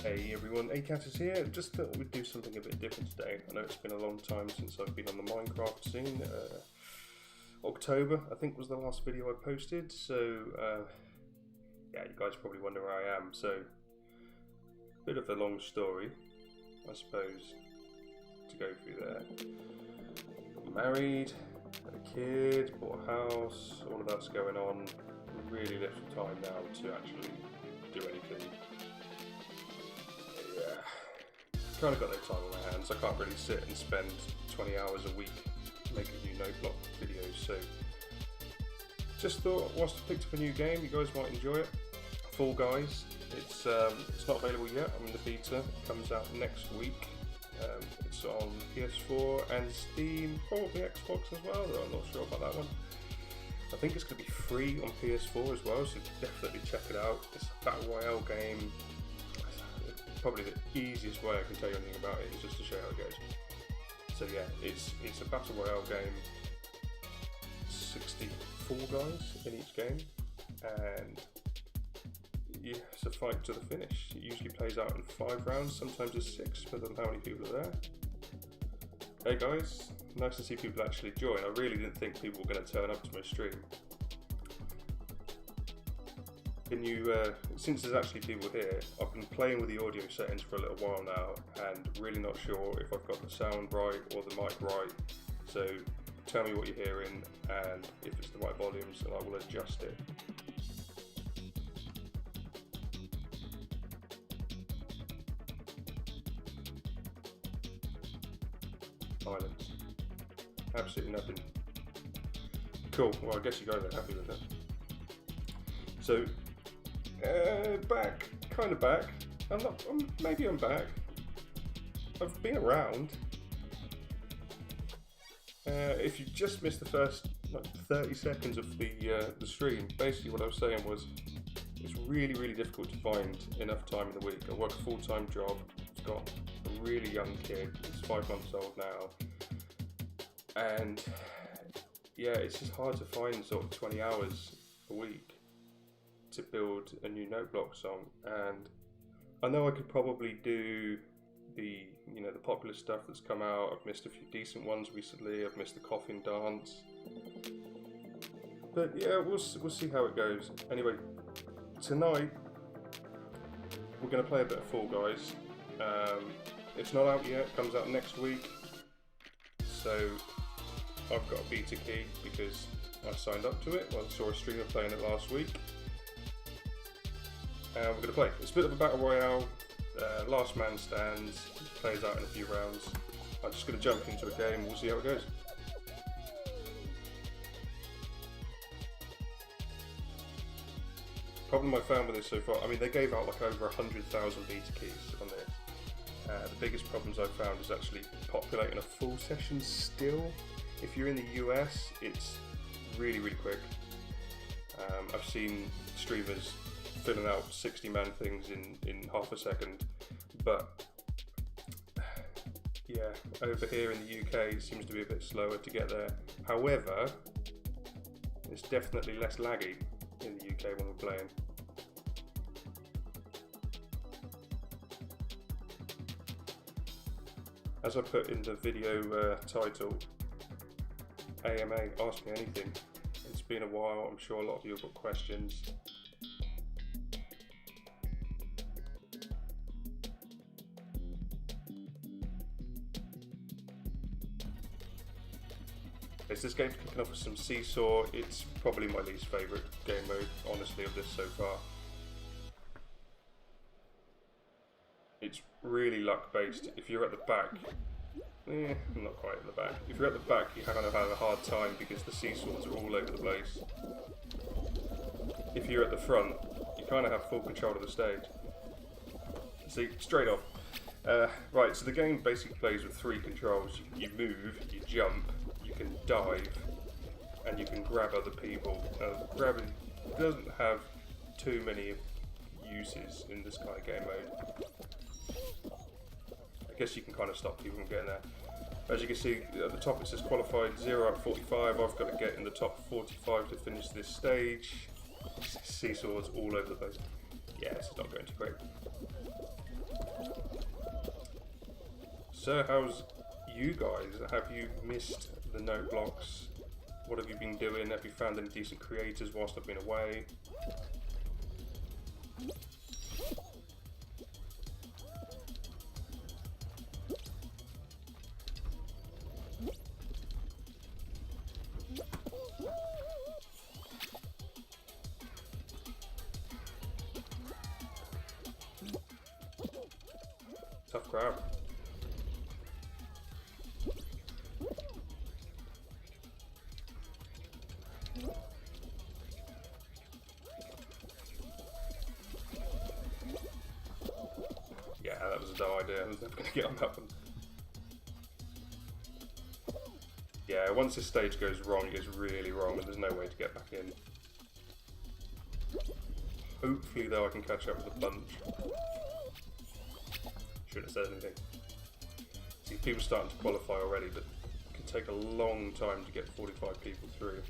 Hey everyone, Acat is here. Just thought we'd do something a bit different today. I know it's been a long time since I've been on the Minecraft scene. October, I think, was the last video I posted. So, yeah, you guys probably wonder where I am. So, bit of a long story, I suppose, to go through there. Married, had a kid, bought a house, all of that's going on. Really little time now to actually do anything. Yeah, kind of got no time on my hands. I can't really sit and spend 20 hours a week making new note block videos, so just thought whilst I picked up a new game, you guys might enjoy it. Fall Guys. It's not available yet. I'm in the beta. It comes out next week. It's on PS4 and Steam, probably Xbox as well, though I'm not sure about that one. I think it's going to be free on PS4 as well, so definitely check it out. It's a battle royale game. Probably the easiest way I can tell you anything about it is just to show how it goes. So yeah, it's a battle royale game. 64 guys in each game, and yeah, it's a fight to the finish. It usually plays out in 5 rounds, sometimes it's 6, depending on how many people are there. Hey guys, nice to see people actually join. I really didn't think people were going to turn up to my stream. Since there's actually people here, I've been playing with the audio settings for a little while now and really not sure if I've got the sound right or the mic right. So tell me what you're hearing and if it's the right volumes, and I will adjust it. Silence. Absolutely nothing. Cool, well I guess you guys are happy with that. So, kind of back. Maybe I'm back. I've been around. If you just missed the first 30 seconds of the stream, basically what I was saying was it's really difficult to find enough time in the week. I work a full-time job. I've got a really young kid. He's 5 months old now, and yeah, it's just hard to find sort of 20 hours a week to build a new note block song. And I know I could probably do the popular stuff that's come out. I've missed a few decent ones recently. I've missed the coffin dance, but yeah, we'll see how it goes. Anyway, tonight we're going to play a bit of Fall Guys. It's not out yet, it comes out next week, so I've got a beta key because I signed up to it. I saw a streamer playing it last week, and we're going to play. It's a bit of a battle royale, last man stands, plays out in a few rounds. I'm just going to jump into a game and we'll see how it goes. Problem I found with this so far, I mean, they gave out like over 100,000 beta keys on this. The biggest problems I've found is actually populating a full session still. If you're in the US, it's really quick. I've seen streamers filling out 60-man things in half a second, but yeah, over here in the UK it seems to be a bit slower to get there. However, it's definitely less laggy in the UK when we're playing. As I put in the video title, AMA, ask me anything. It's been a while, I'm sure a lot of you have got questions. This game's kicking off with some Seesaw. It's probably my least favourite game mode, honestly, of this so far. It's really luck based. If you're at the back, not quite at the back. If you're at the back, you kind of have a hard time because the seesaws are all over the place. If you're at the front, you kind of have full control of the stage. See, straight off. Right, so the game basically plays with 3 controls. You move, you jump, you can dive, and you can grab other people. Grabbing doesn't have too many uses in this kind of game mode. I guess you can kind of stop people from getting there. As you can see at the top it says qualified 0 out of 45. I've got to get in the top 45 to finish this stage. Seesaws all over the place. Yeah, this is not going too great. So, how's you guys? Have you missed the note blocks? What have you been doing? Have you found any decent creators whilst I've been away? Tough crowd. Yeah, that was a dumb idea. I was never going to get on that one. Yeah, once this stage goes wrong, it goes really wrong, and there's no way to get back in. Hopefully, though, I can catch up with the bunch. Shouldn't have said anything. See, people starting to qualify already, but it can take a long time to get 45 people through.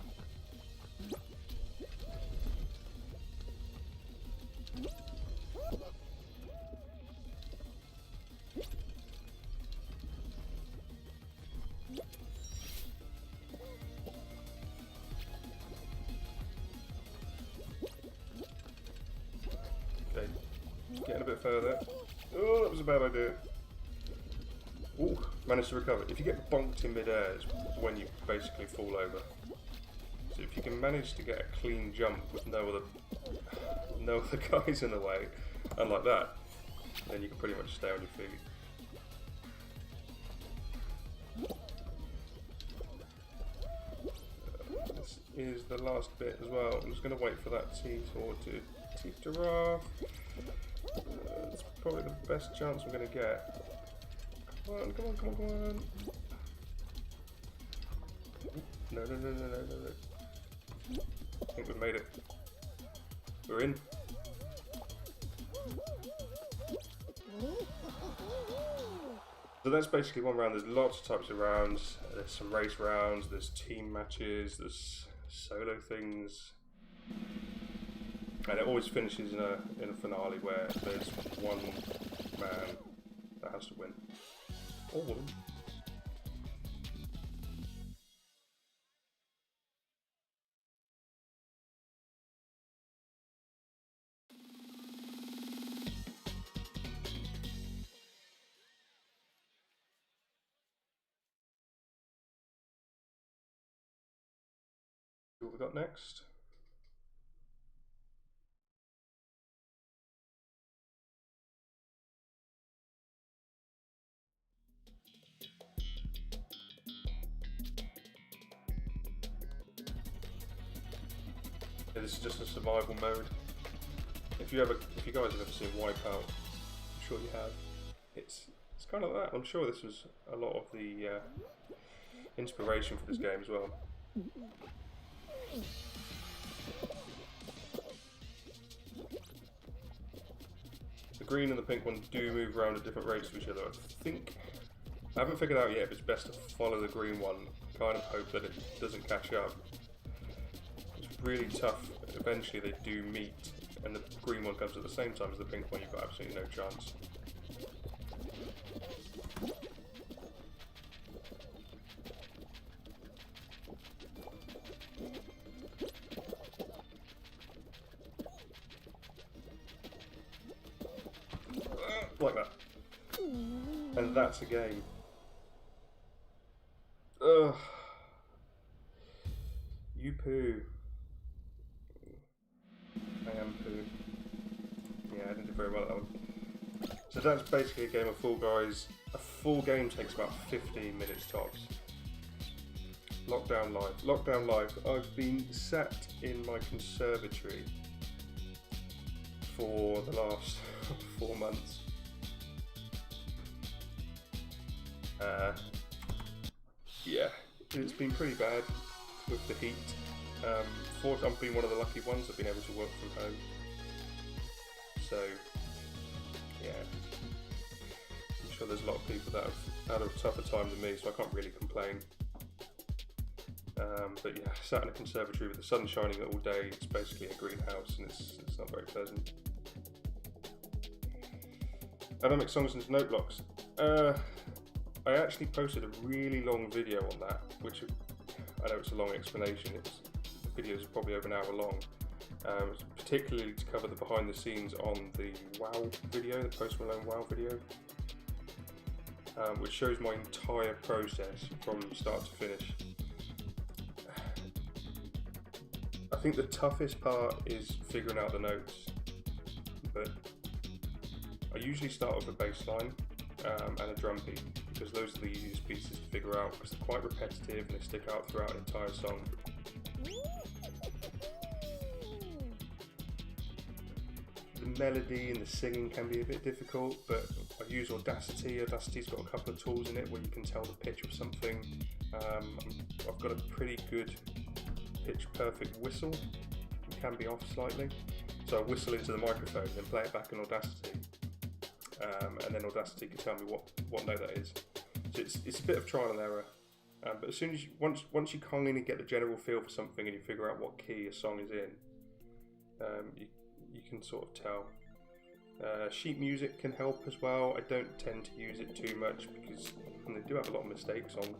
Okay, getting a bit further. Oh, that was a bad idea. Ooh, managed to recover. If you get bonked in mid-air, it's when you basically fall over. So if you can manage to get a clean jump with no other guys in the way, unlike that, then you can pretty much stay on your feet. This is the last bit as well. I'm just going to wait for that T-Tor to teeter off. It's probably the best chance I'm going to get. Come on, come on, come on, come on. No, no, no, no, no, no, no. I think we've made it. We're in. So that's basically one round. There's lots of types of rounds. There's some race rounds, there's team matches, there's solo things. And it always finishes in a finale where there's one man that has to win. Or woman. What we got next? Yeah, this is just a survival mode. If you guys have ever seen Wipeout, I'm sure you have. It's kind of that. I'm sure this was a lot of the inspiration for this game as well. The green and the pink one do move around at different rates to each other. I haven't figured out yet if it's best to follow the green one. Kind of hope that it doesn't catch up. It's really tough. Eventually they do meet, and the green one comes at the same time as the pink one. You've got absolutely no chance. Like that. And that's a game. Ugh. You poo. I am poo. Yeah, I didn't do very well at that one. So that's basically a game of Fall Guys. A full game takes about 15 minutes tops. Lockdown Live. Lockdown Live. I've been sat in my conservatory for the last 4 months. Yeah, it's been pretty bad with the heat. I've been one of the lucky ones that've been able to work from home. So, yeah, I'm sure there's a lot of people that have had a tougher time than me, so I can't really complain. But yeah, sat in a conservatory with the sun shining all day. It's basically a greenhouse, and it's not very pleasant. How do I make songs into note blocks? I actually posted a really long video on that, which I know it's a long explanation. The videos are probably over an hour long, particularly to cover the behind the scenes on the WoW video, the Post Malone WoW video, which shows my entire process from start to finish. I think the toughest part is figuring out the notes, but I usually start with a bass line and a drum beat, because those are the easiest pieces to figure out, because they're quite repetitive and they stick out throughout an entire song. The melody and the singing can be a bit difficult, but I use Audacity. Audacity's got a couple of tools in it where you can tell the pitch of something. I've got a pretty good pitch perfect whistle. It can be off slightly, so I whistle into the microphone and then play it back in Audacity, and then Audacity can tell me what note that is. So it's a bit of trial and error, but as soon as once you kind of get the general feel for something and you figure out what key a song is in, you can sort of tell. Sheet music can help as well. I don't tend to use it too much because they do have a lot of mistakes on.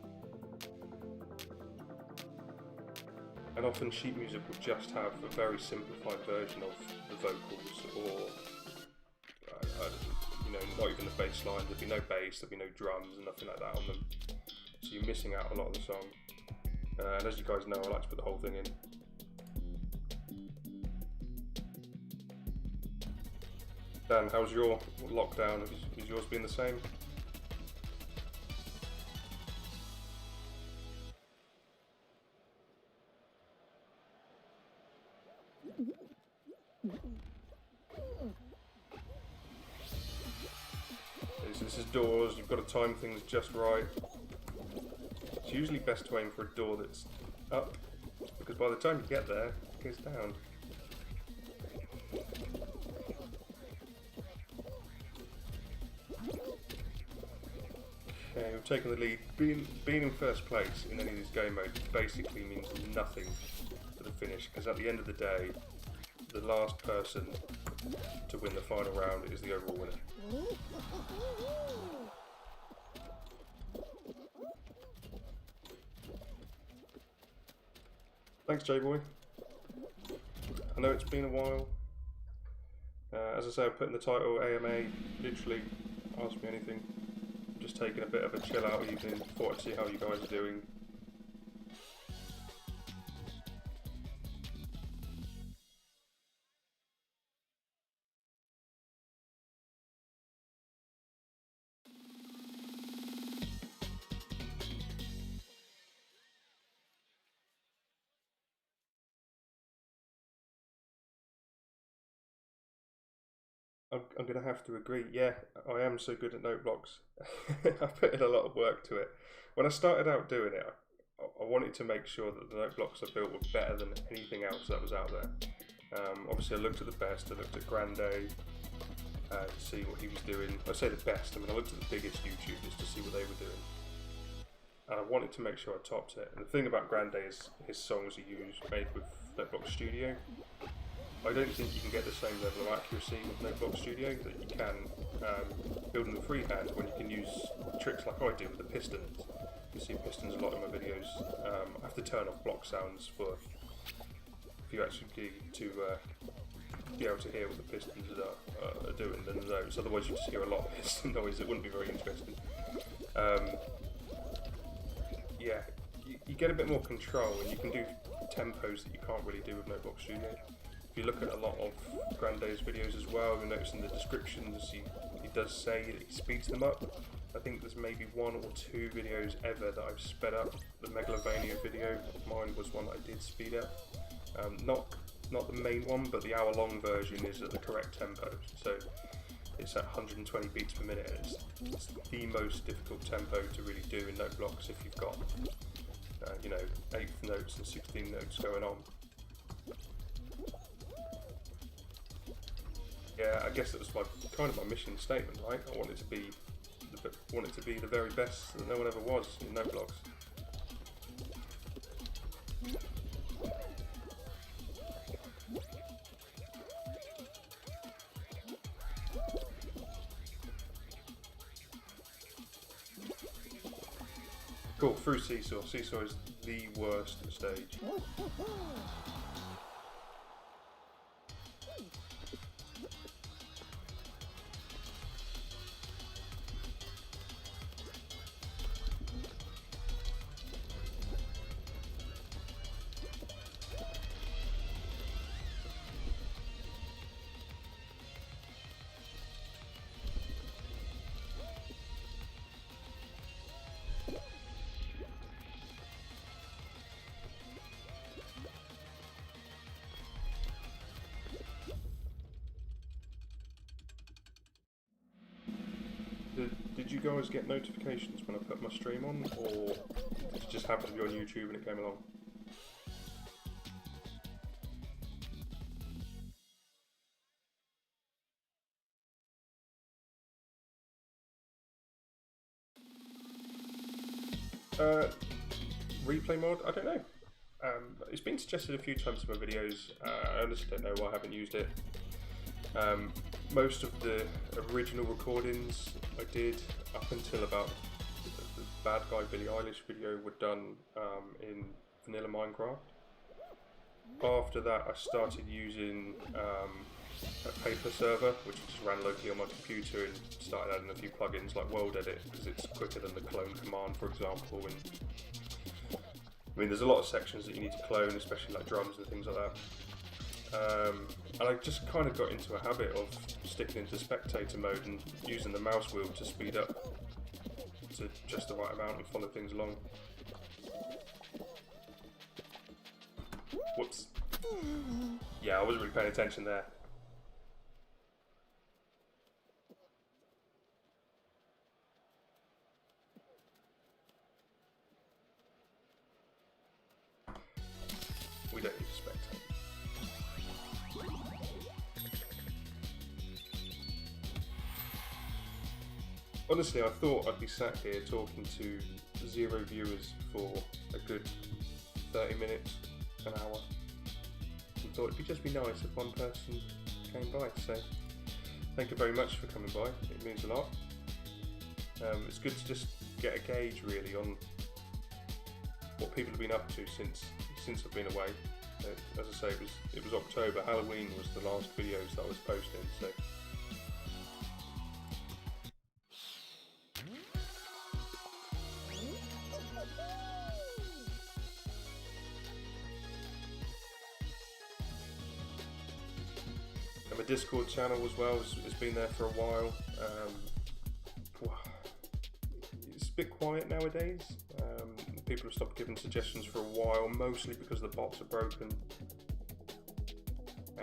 And often sheet music will just have a very simplified version of the vocals, or not even the bass line. There'll be no bass, there'll be no drums and nothing like that on them. So you're missing out a lot of the song. And as you guys know, I like to put the whole thing in. Dan, how's your lockdown? Has yours been the same? This is doors, you've got to time things just right. It's usually best to aim for a door that's up, because by the time you get there, it goes down. Okay, we've taken the lead. Being in first place in any of these game modes basically means nothing for the finish, because at the end of the day, the last person to win the final round is the overall winner. Thanks, J-Boy. I know it's been a while. As I say, I've put in the title AMA, literally, ask me anything. I'm just taking a bit of a chill out evening, thought I'd see how you guys are doing. I'm going to have to agree. Yeah, I am so good at note blocks. I put in a lot of work to it. When I started out doing it, I wanted to make sure that the note blocks I built were better than anything else that was out there. Obviously, I looked at the best. I looked at Grande to see what he was doing. I say the best. I mean, I looked at the biggest YouTubers to see what they were doing, and I wanted to make sure I topped it. And the thing about Grande is his songs are made with Notebook Studio. I don't think you can get the same level of accuracy with Notebook Studio that you can building them freehand, when you can use tricks like I do with the pistons. You see pistons a lot in my videos. I have to turn off block sounds for you actually to be able to hear what the pistons are doing than the notes. Otherwise, you just hear a lot of piston noise. It wouldn't be very interesting. Yeah, you get a bit more control, and you can do tempos that you can't really do with Notebook Studio. If you look at a lot of Grande's videos as well, you'll notice in the descriptions he does say that he speeds them up. I think there's maybe 1 or 2 videos ever that I've sped up. The Megalovania video of mine was one that I did speed up. Not the main one, but the hour-long version is at the correct tempo. So it's at 120 beats per minute. It's the most difficult tempo to really do in note blocks if you've got 8th notes and 16 notes going on. Yeah, I guess it was kind of my mission statement, right? I wanted to be the very best that no one ever was in note blocks. Cool, through Seesaw. Seesaw is the worst stage. Did you guys get notifications when I put my stream on, or did it just happen to be on YouTube and it came along? Replay mod? I don't know. It's been suggested a few times in my videos. I honestly don't know why I haven't used it. Most of the original recordings I did up until about the Bad Guy Billie Eilish video were done in vanilla Minecraft. After that I started using a paper server, which just ran locally on my computer, and started adding a few plugins like World Edit because it's quicker than the clone command, for example. And I mean, there's a lot of sections that you need to clone, especially like drums and things like that. And I just kind of got into a habit of sticking into spectator mode and using the mouse wheel to speed up to just the right amount and follow things along. Whoops. Yeah, I wasn't really paying attention there. We don't need to spectate. Honestly, I thought I'd be sat here talking to 0 viewers for a good 30 minutes, an hour. And thought it'd just be nice if one person came by. So, thank you very much for coming by. It means a lot. It's good to just get a gauge really on what people have been up to since I've been away. As I say, it was October. Halloween was the last videos that I was posting. So. And my Discord channel as well has been there for a while. It's a bit quiet nowadays. People have stopped giving suggestions for a while, mostly because the bots are broken.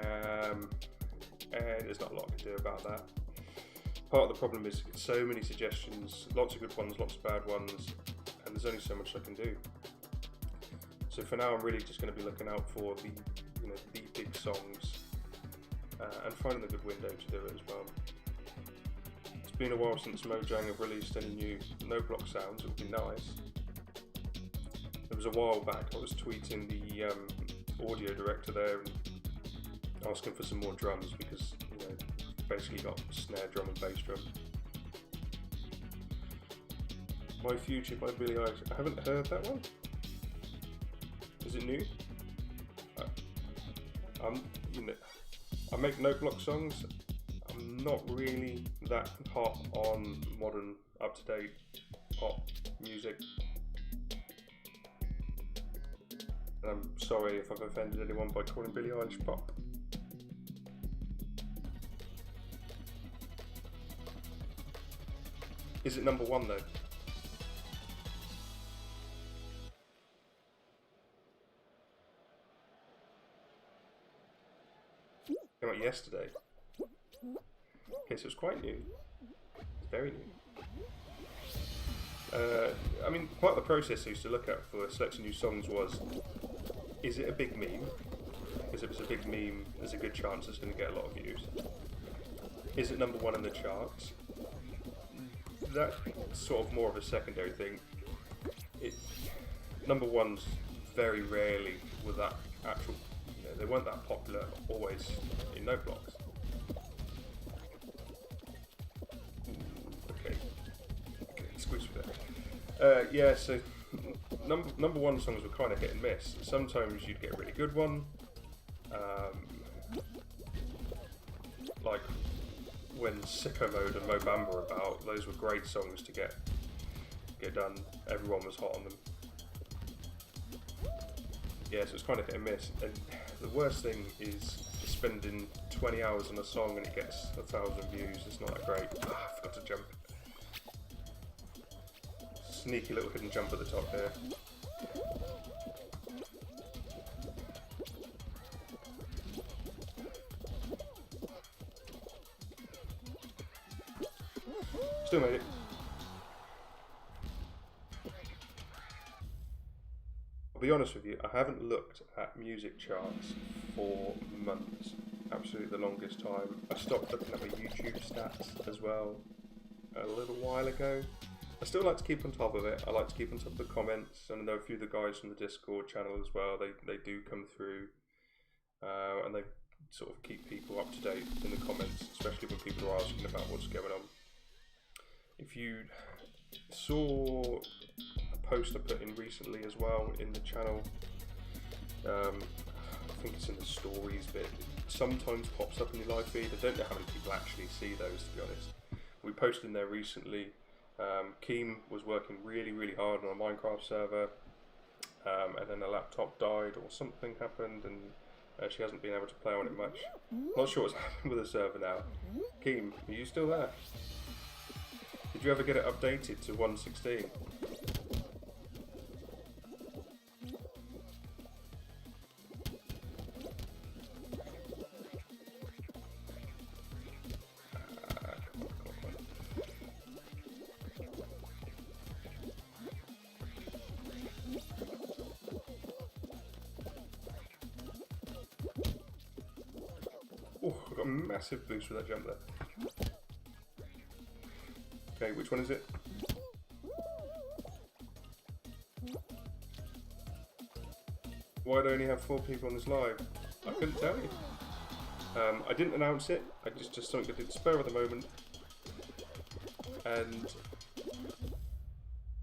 And there's not a lot I can do about that. Part of the problem is so many suggestions, lots of good ones, lots of bad ones, and there's only so much I can do. So for now, I'm really just going to be looking out for the big songs and finding a good window to do it as well. It's been a while since Mojang have released any new no-block sounds. It would be nice. There was a while back I was tweeting the audio director there and asking for some more drums because basically got snare drum and bass drum. My Future by Billie Eilish. I haven't heard that one. Is it new? I make no-block songs. I'm not really that hot on modern, up-to-date pop music. And I'm sorry if I've offended anyone by calling Billie Eilish pop. Is it number 1 though? Came out yesterday. Okay, so it's quite new. It's very new. I mean, part of the process I used to look at for selecting new songs was, is it a big meme? Because if it's a big meme, there's a good chance it's going to get a lot of views. Is it number 1 in the charts? That's sort of more of a secondary thing. Number 1's very rarely with that actual, they weren't that popular always in no blocks. Okay, squeeze through there. Yeah, so number one songs were kind of hit and miss. Sometimes you'd get a really good one, like when Sicko Mode and Mo Bamba were about. Those were great songs to get done. Everyone was hot on them. Yeah, so it's kind of hit and miss. And the worst thing is spending 20 hours on a song and it gets 1,000 views. It's not that great. I forgot to jump. Sneaky little hidden jump at the top here. Still made it. I'll be honest with you, I haven't looked at music charts for months. Absolutely the longest time. I stopped looking at my YouTube stats as well a little while ago. I still like to keep on top of it. I like to keep on top of the comments, and I know a few of the guys from the Discord channel as well. They do come through, and they sort of keep people up to date in the comments, especially when people are asking about what's going on. If you saw a post I put in recently as well in the channel, I think it's in the stories bit, it sometimes pops up in your live feed. I don't know how many people actually see those, to be honest. We posted in there recently. Keem was working really hard on a Minecraft server, and then the laptop died or something happened, and she hasn't been able to play on it much. Not sure what's happened with the server now. Keem, are you still there? Did you ever get it updated to 1.16? Oh, I got a massive boost with that jump there. Okay, which one is it? Why do I only have 4 people on this live? I couldn't tell you. I didn't announce it. I just something I did spur of the moment. And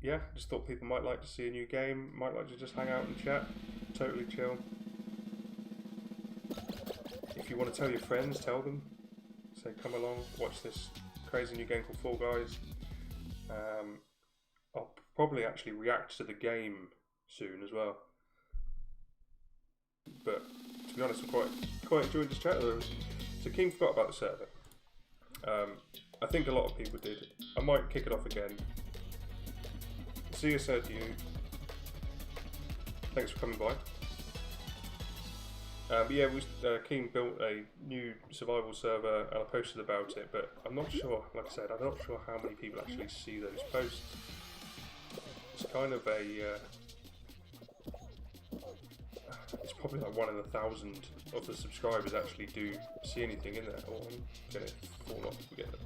yeah, just thought people might like to see a new game, might like to just hang out and chat. Totally chill. If you want to tell your friends, tell them. Say, come along, watch this crazy new game called Fall Guys. I'll probably actually react to the game soon as well. But to be honest, I'm quite enjoying this chat. So Keem forgot about the server. I think a lot of people did. I might kick it off again. See you, sir, to you. Thanks for coming by. But yeah, Keem built a new survival server and I posted about it, but I'm not sure, like I said, I'm not sure how many people actually see those posts. It's kind of a, it's probably like 1 in 1,000 of the subscribers actually do see anything in there. Oh, I'm going to fall off if we get it.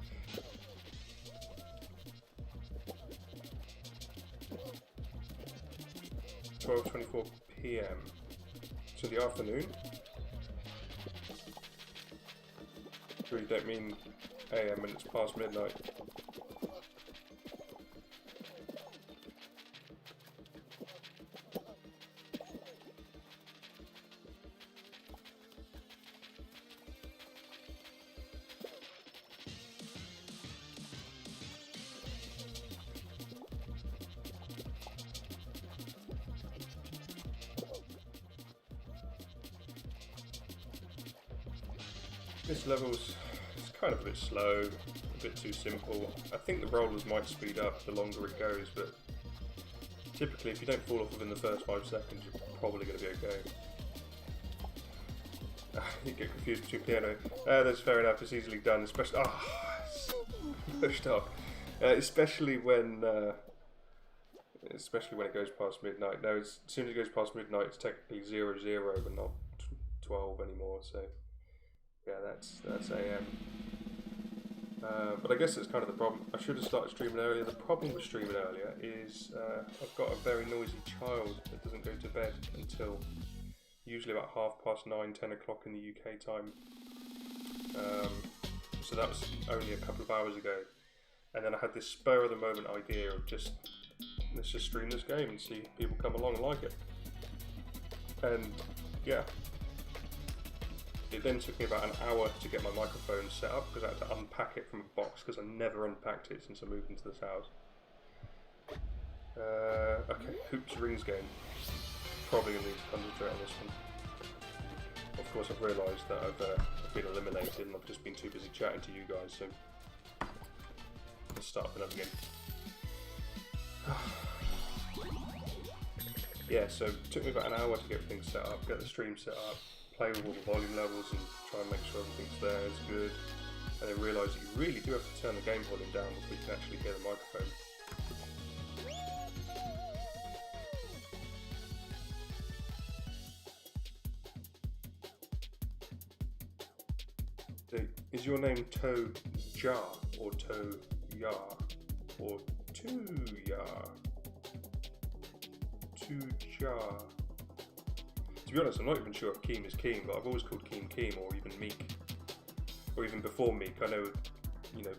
£12:24 PM. So the afternoon? Sure you don't mean AM and it's past midnight. This level's kind of a bit slow, a bit too simple. I think the rollers might speed up the longer it goes, but typically if you don't fall off within the first 5 seconds, you're probably going to be okay. You get confused between piano. That's fair enough, it's easily done, especially... it's pushed off. Especially when it goes past midnight. Now, as soon as it goes past midnight, it's technically 00, but not 12 anymore, so... Yeah, that's AM. But I guess that's kind of the problem. I should have started streaming earlier. The problem with streaming earlier is I've got a very noisy child that doesn't go to bed until usually about 9:30, 10 o'clock in the UK time. So that was only a couple of hours ago. And then I had this spur of the moment idea of just let's just stream this game and see if people come along and like it. And yeah, it then took me about an hour to get my microphone set up because I had to unpack it from a box because I never unpacked it since I moved into this house. Okay, Hoops Rings game. Probably going to need to concentrate on this one. Of course, I've realised that I've been eliminated and I've just been too busy chatting to you guys, so let's start up another game. Yeah, so it took me about an hour to get things set up, get the stream set up, play with all the volume levels and try and make sure everything's there, it's good. And then realise that you really do have to turn the game volume down before you can actually hear the microphone. So, is your name To-Ja or To-Ya or To-Ya? To-Ja. To be honest, I'm not even sure if Keem is Keem, but I've always called Keem Keem, or even Meek, or even before Meek. I know, you know,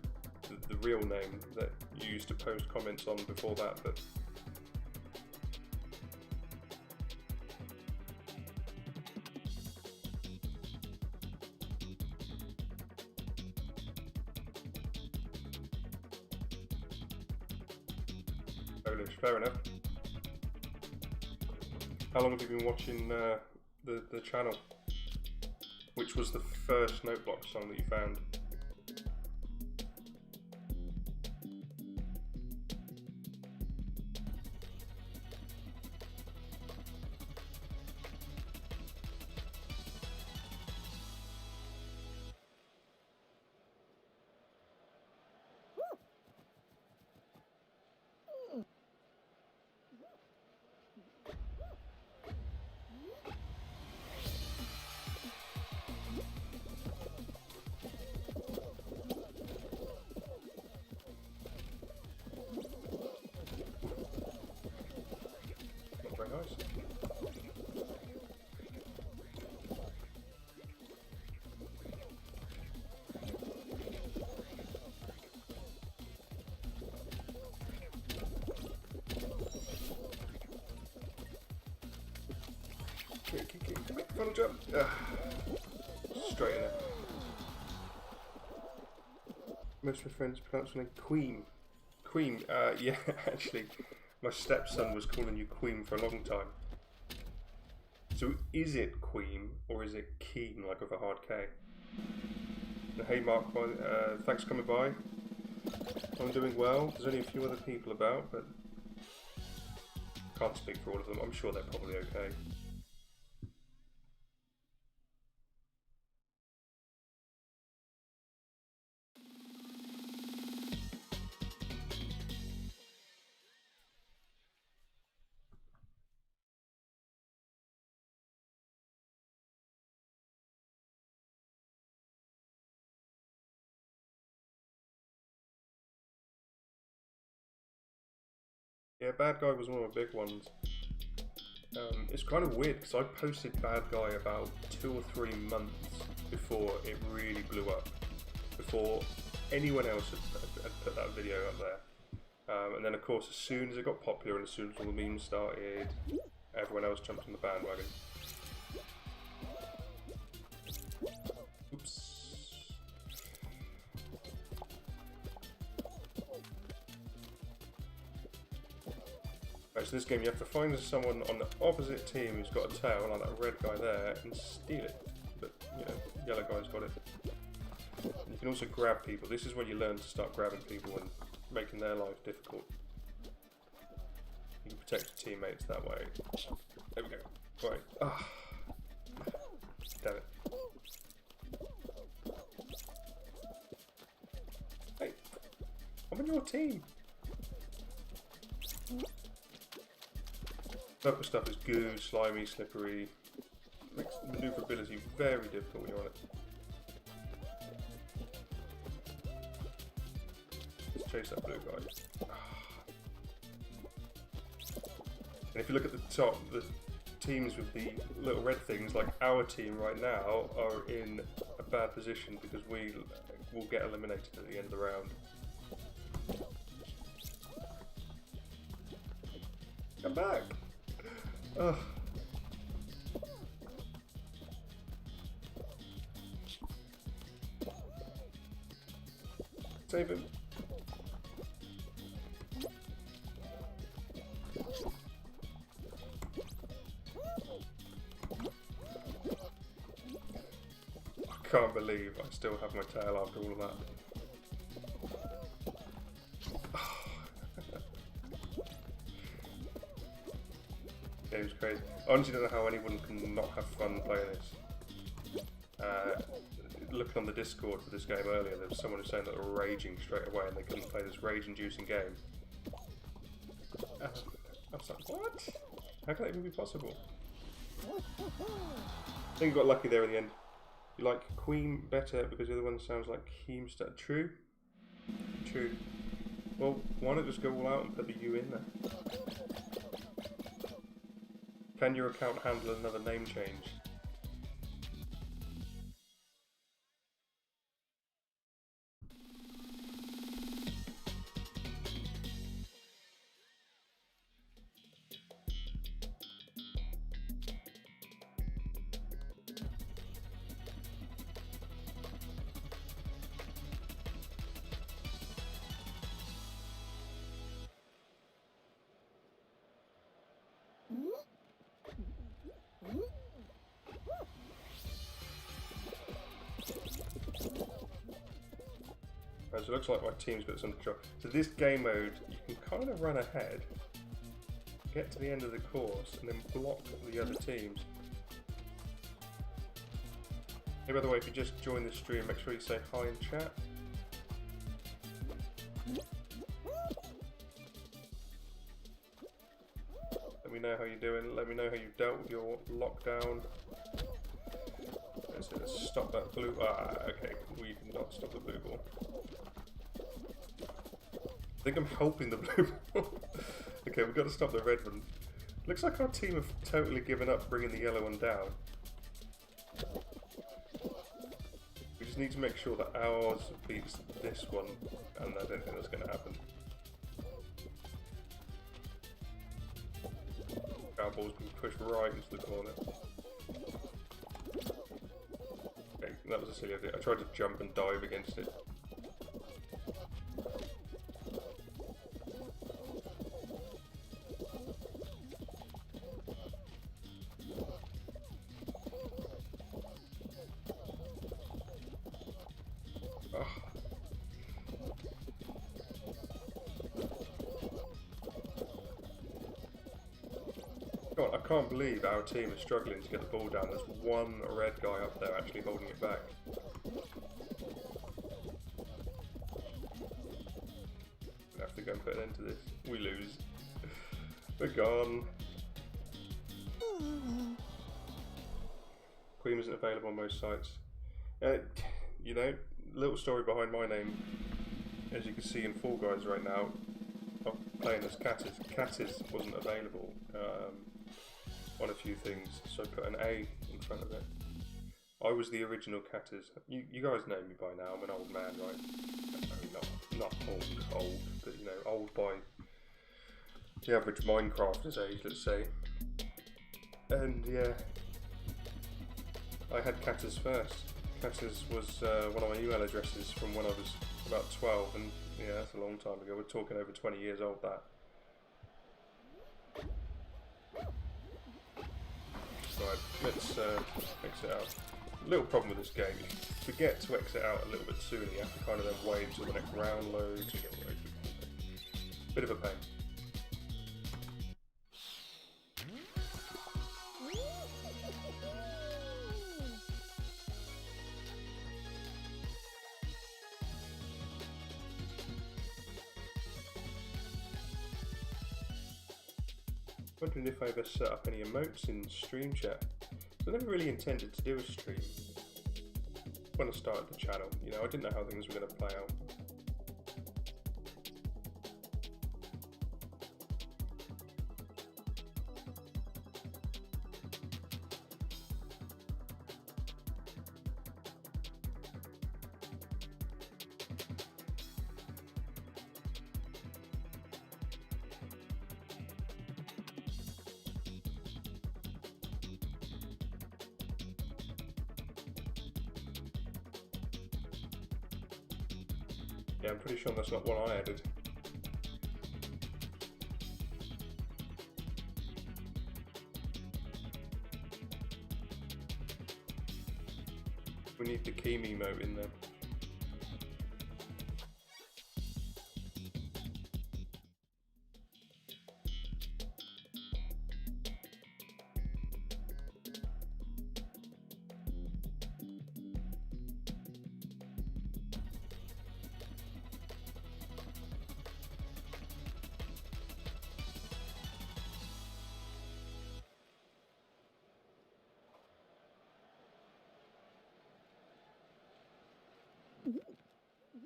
the real name that you used to post comments on before that, but Polish, fair enough. How long have you been watching the channel? Which was the first Noteblock song that you found? Very nice. Funnel jump. Straight in there. Most of my friends pronounce my name Queen. Queen, yeah, actually. My stepson was calling you Queen for a long time. So is it Queen or is it Keen, like with a hard K? Hey Mark, thanks for coming by. I'm doing well. There's only a few other people about, but can't speak for all of them. I'm sure they're probably okay. Yeah, Bad Guy was one of my big ones. It's kind of weird because I posted Bad Guy about 2 or 3 months before it really blew up, before anyone else had put that video up there. And then of course as soon as it got popular and as soon as all the memes started, everyone else jumped on the bandwagon. Oops. Right, so this game you have to find someone on the opposite team who's got a tail, like that red guy there, and steal it. But, you know, yellow guy's got it. And you can also grab people. This is when you learn to start grabbing people and making their life difficult. You can protect your teammates that way. There we go. Right. Ah. Damn it. Hey, I'm on your team. Purple stuff is goo, slimy, slippery. Makes maneuverability very difficult when you're on it. Let's chase that blue guy. And if you look at the top, the teams with the little red things, like our team right now, are in a bad position because we will get eliminated at the end of the round. Come back! Ugh. Save him. I can't believe I still have my tail after all of that. Game's crazy. I honestly don't know how anyone can not have fun playing this. Looking on the Discord for this game earlier, there was someone who was saying that they were raging straight away and they couldn't play this rage-inducing game. I was like, what? How can that even be possible? I think you got lucky there in the end. You like Queen better because the other one sounds like Keemstar. True? True. Well, why not just go all out and put the U in there? Can your account handle another name change? So it looks like my team's got some control. So this game mode, you can kind of run ahead, get to the end of the course, and then block the other teams. Hey, by the way, if you just joined the stream, make sure you say hi in chat. Let me know how you're doing. Let me know how you dealt with your lockdown. Let's stop that blue. Okay, we cannot stop the blue ball. I think I'm helping the blue ball. Okay, we've got to stop the red one. Looks like our team have totally given up bringing the yellow one down. We just need to make sure that ours beats this one, and I don't think that's going to happen. Our ball's been pushed right into the corner. Okay, that was a silly idea. I tried to jump and dive against it. God, I can't believe our team is struggling to get the ball down. There's one red guy up there actually holding it back. I have to go and put an end to this. We lose. We're gone. Queen isn't available on most sites. You know, little story behind my name. As you can see in Fall Guys right now, I'm playing as Cattis. Cattis wasn't available on a few things, so I put an A in front of it. I was the original Cattis. You guys know me by now. I'm an old man, right? No, not old, but you know, old by the average Minecrafter's age, let's say. And yeah, I had Cattis first. Cattis was one of my email addresses from when I was about 12, and yeah, that's a long time ago. We're talking over 20 years old, that. Right, let's exit out. Little problem with this game, you forget to exit out a little bit sooner. You have to kind of then wait until the next round loads and get ready. Bit of a pain. Wondering if I ever set up any emotes in stream chat. So I never really intended to do a stream when I started the channel. You know, I didn't know how things were going to play out. Yeah, I'm pretty sure that's not one I added. We need the key emote in there.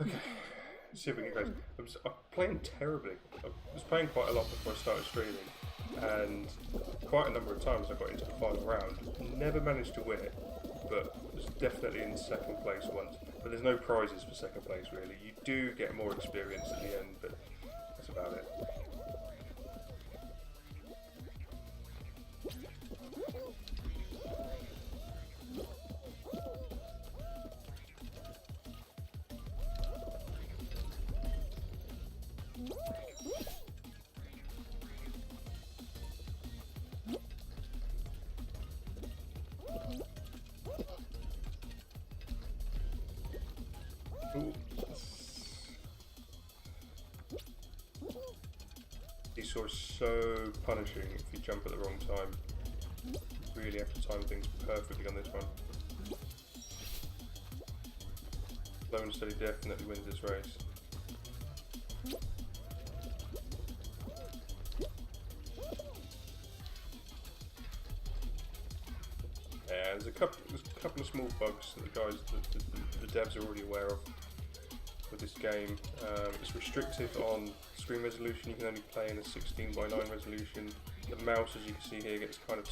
Okay, let's see if we can go. I'm playing terribly. I was playing quite a lot before I started streaming, and quite a number of times I got into the final round. Never managed to win it, but was definitely in second place once. But there's no prizes for second place really. You do get more experience at the end, but that's about it. Ooh. These are so punishing if you jump at the wrong time. You really have to time things perfectly on this one. Slow and steady definitely wins this race. Yeah, there's a couple of small bugs that the guys, the devs are already aware of with this game. It's restrictive on screen resolution. You can only play in a 16:9 resolution. The mouse, as you can see here, gets kind of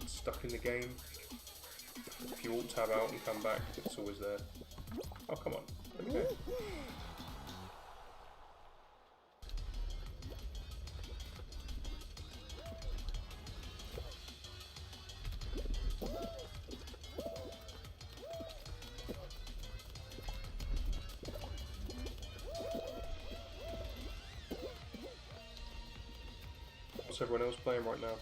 stuck in the game. If you alt tab out and come back, it's always there. Oh, come on. Let me go. What's everyone else playing right now?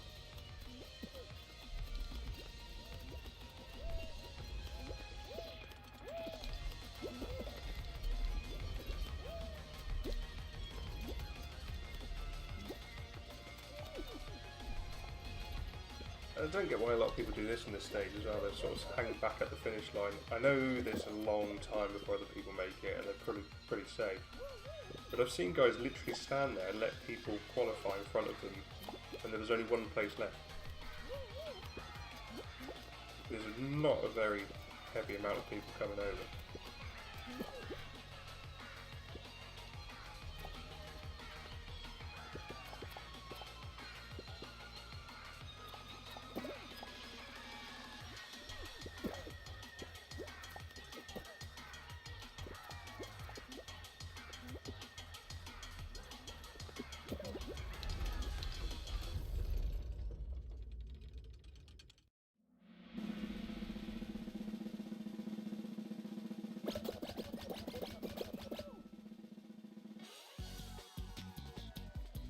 I don't get why a lot of people do this in this stage as well. They sort of hang back at the finish line. I know there's a long time before other people make it, and they're pretty safe. But I've seen guys literally stand there and let people qualify in front of them when there was only one place left. There's not a very heavy amount of people coming over.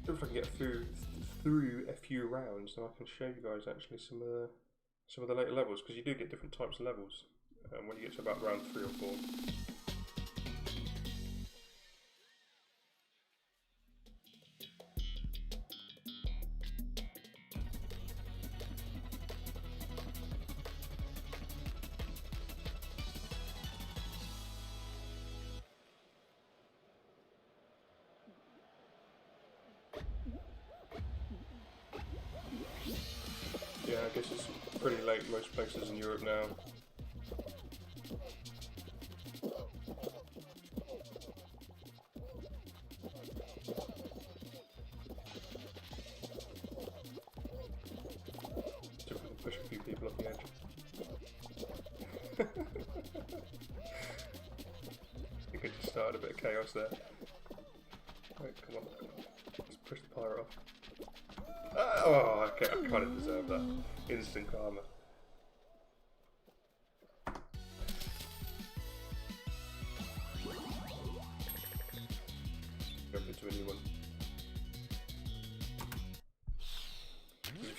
If I can get through a few rounds, then I can show you guys actually some of the later levels, because you do get different types of levels when you get to about round 3 or 4. Yeah, I guess it's pretty late in most places in Europe now. See if we can push a few people off the edge. You could just start a bit of chaos there. Right, come on. Let's push the pirate off. Oh, okay, I kind of deserve that. Instant karma.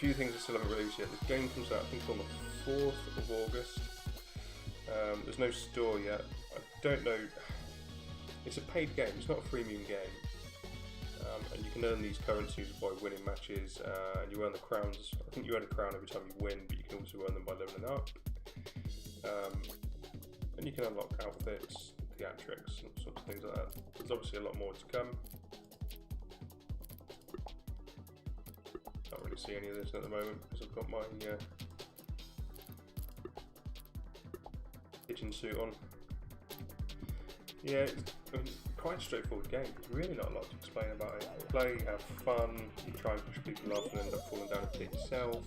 few things that still haven't released yet. This game comes out, I think, on the 4th of August. There's no store yet. I don't know. It's a paid game, it's not a freemium game. And you can earn these currencies by winning matches, and you earn the crowns. I think you earn a crown every time you win, but you can also earn them by leveling up. And you can unlock outfits, theatrics, and all sorts of things like that. There's obviously a lot more to come. Can't really see any of this at the moment because I've got my kitchen suit on. Yeah, it's quite a straightforward game. There's really not a lot to explain about it. Play, have fun, you try and push people off and end up falling down a pit yourself.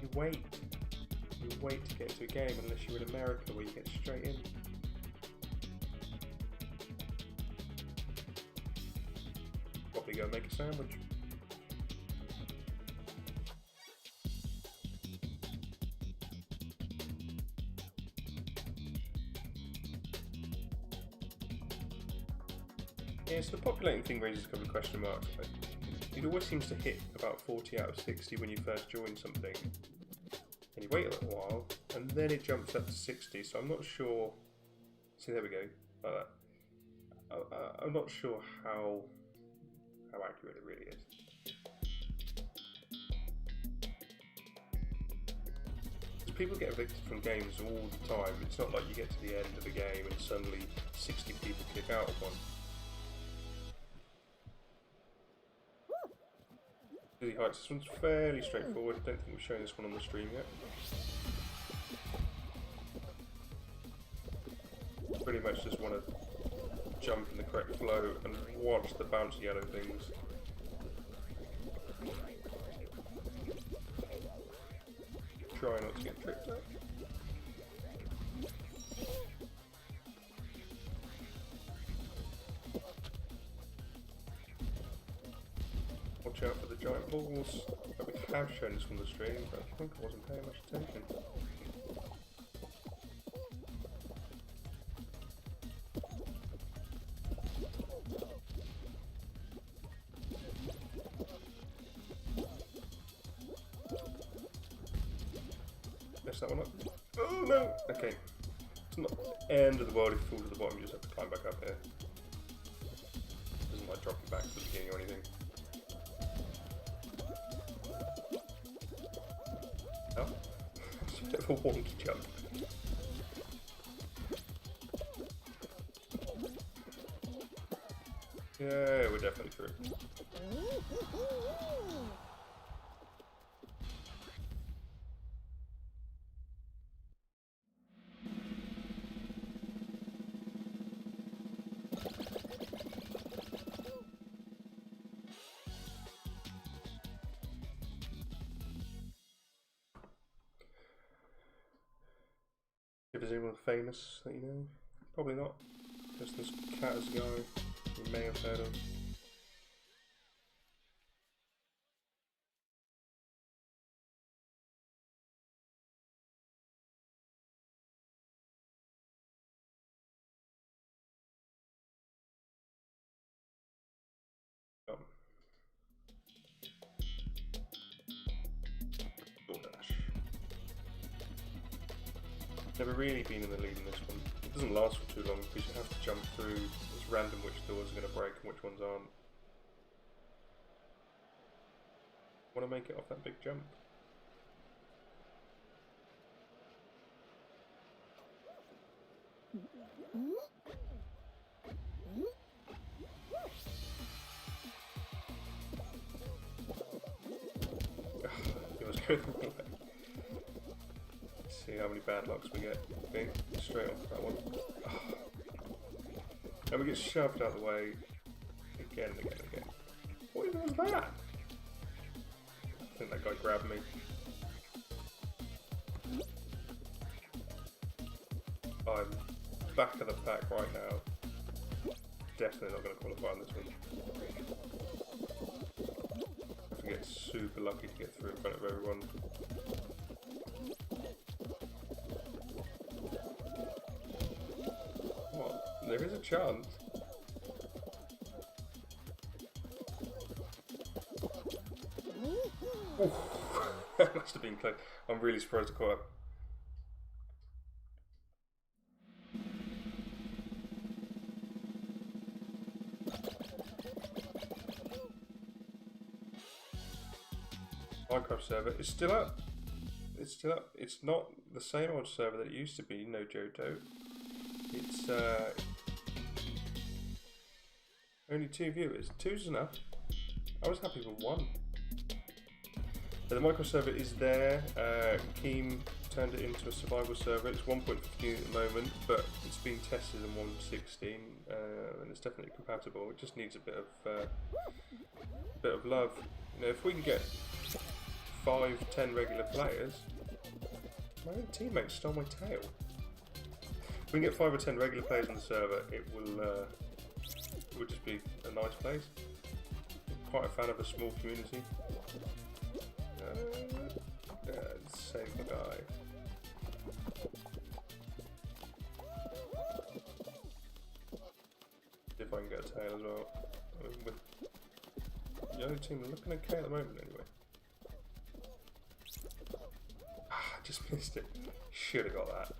You wait to get into a game unless you're in America where you get straight in. Probably go make a sandwich. Yeah, so the populating thing raises a couple of question marks. It always seems to hit about 40 out of 60 when you first join something. And you wait a little while, and then it jumps up to 60, so I'm not sure... See, there we go, like that. I'm not sure how accurate it really is. Because people get evicted from games all the time. It's not like you get to the end of a game and suddenly 60 people kick out of one. The heights. This one's fairly straightforward. I don't think we've shown this one on the stream yet. Pretty much just want to jump in the correct flow and watch the bouncy yellow things. Try not to get tripped up. Watch out for the giant balls. We have shown this from the stream, but I think I wasn't paying much attention. Mess that one up. Oh no! Okay. It's not the end of the world if you fall to the bottom, you just have to climb back up here. It doesn't like drop you back to the beginning or anything. Oh, it's a bit of a wonky jump. Yeah, we're definitely through. If there's anyone famous that you know, probably not. Just this cat as a guy you may have heard of. Never really been in the lead in this one. It doesn't last for too long because you have to jump through. It's random which doors are going to break and which ones aren't. Want to make it off that big jump? It was going the wrong way. See how many bad lucks we get. Okay, straight off that one. And we get shoved out of the way again and again and again. What even was that? I think that guy grabbed me. I'm back of the pack right now. Definitely not going to qualify on this one. I have to get super lucky to get through in front of everyone. There is a chance. Oof. That must have been close. I'm really surprised I caught up. Minecraft server is still up. It's still up. It's not the same old server that it used to be, no Jodo. It's only 2 viewers. 2's enough. I was happy with 1. But the Minecraft server is there. Keem turned it into a survival server. It's 1.15 at the moment, but it's been tested in 1.16, and it's definitely compatible. It just needs a bit of love. You know, if we can get 5-10 regular players, my own teammates stole my tail. If we can get 5 or 10 regular players on the server, it will just be a nice place. I'm quite a fan of a small community. Save the guy. See if I can get a tail as well. With the other team are looking okay at the moment anyway. Ah, I just missed it. Should have got that.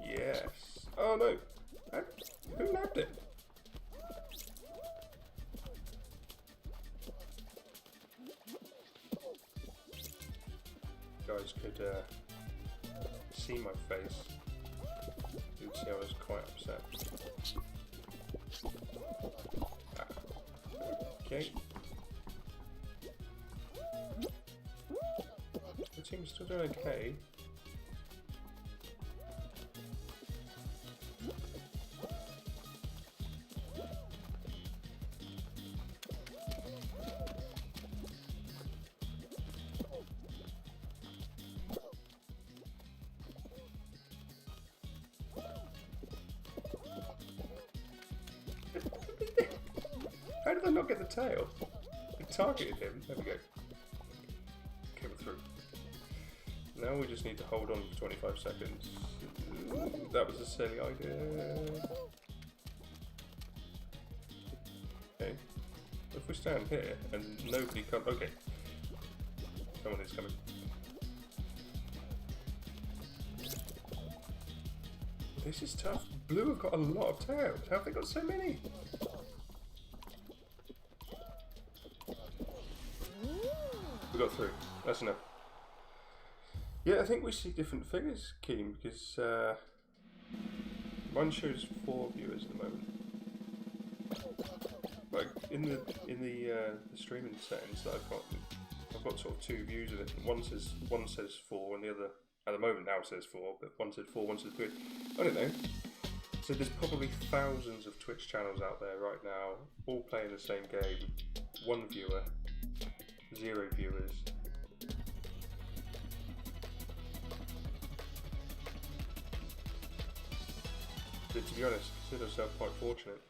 Yes. Oh no. Who nabbed it? Guys could see my face, you'd see I was quite upset. Okay. The team's still doing okay. How did I not get the tail? It targeted him. There we go. Came through. Now we just need to hold on for 25 seconds. That was a silly idea. Okay. If we stand here and nobody comes... Okay. Someone is coming. This is tough. Blue have got a lot of tails. How have they got so many? We got through. That's enough. Yeah, I think we see different figures, Keem, because one shows 4 viewers at the moment. Like in the streaming settings that I've got sort of 2 views of it. One says 4, and the other at the moment now says 4, but one said 4, one says 3. I don't know. So there's probably thousands of Twitch channels out there right now, all playing the same game. 1 viewer. 0 viewers. But to be honest, consider yourself quite fortunate.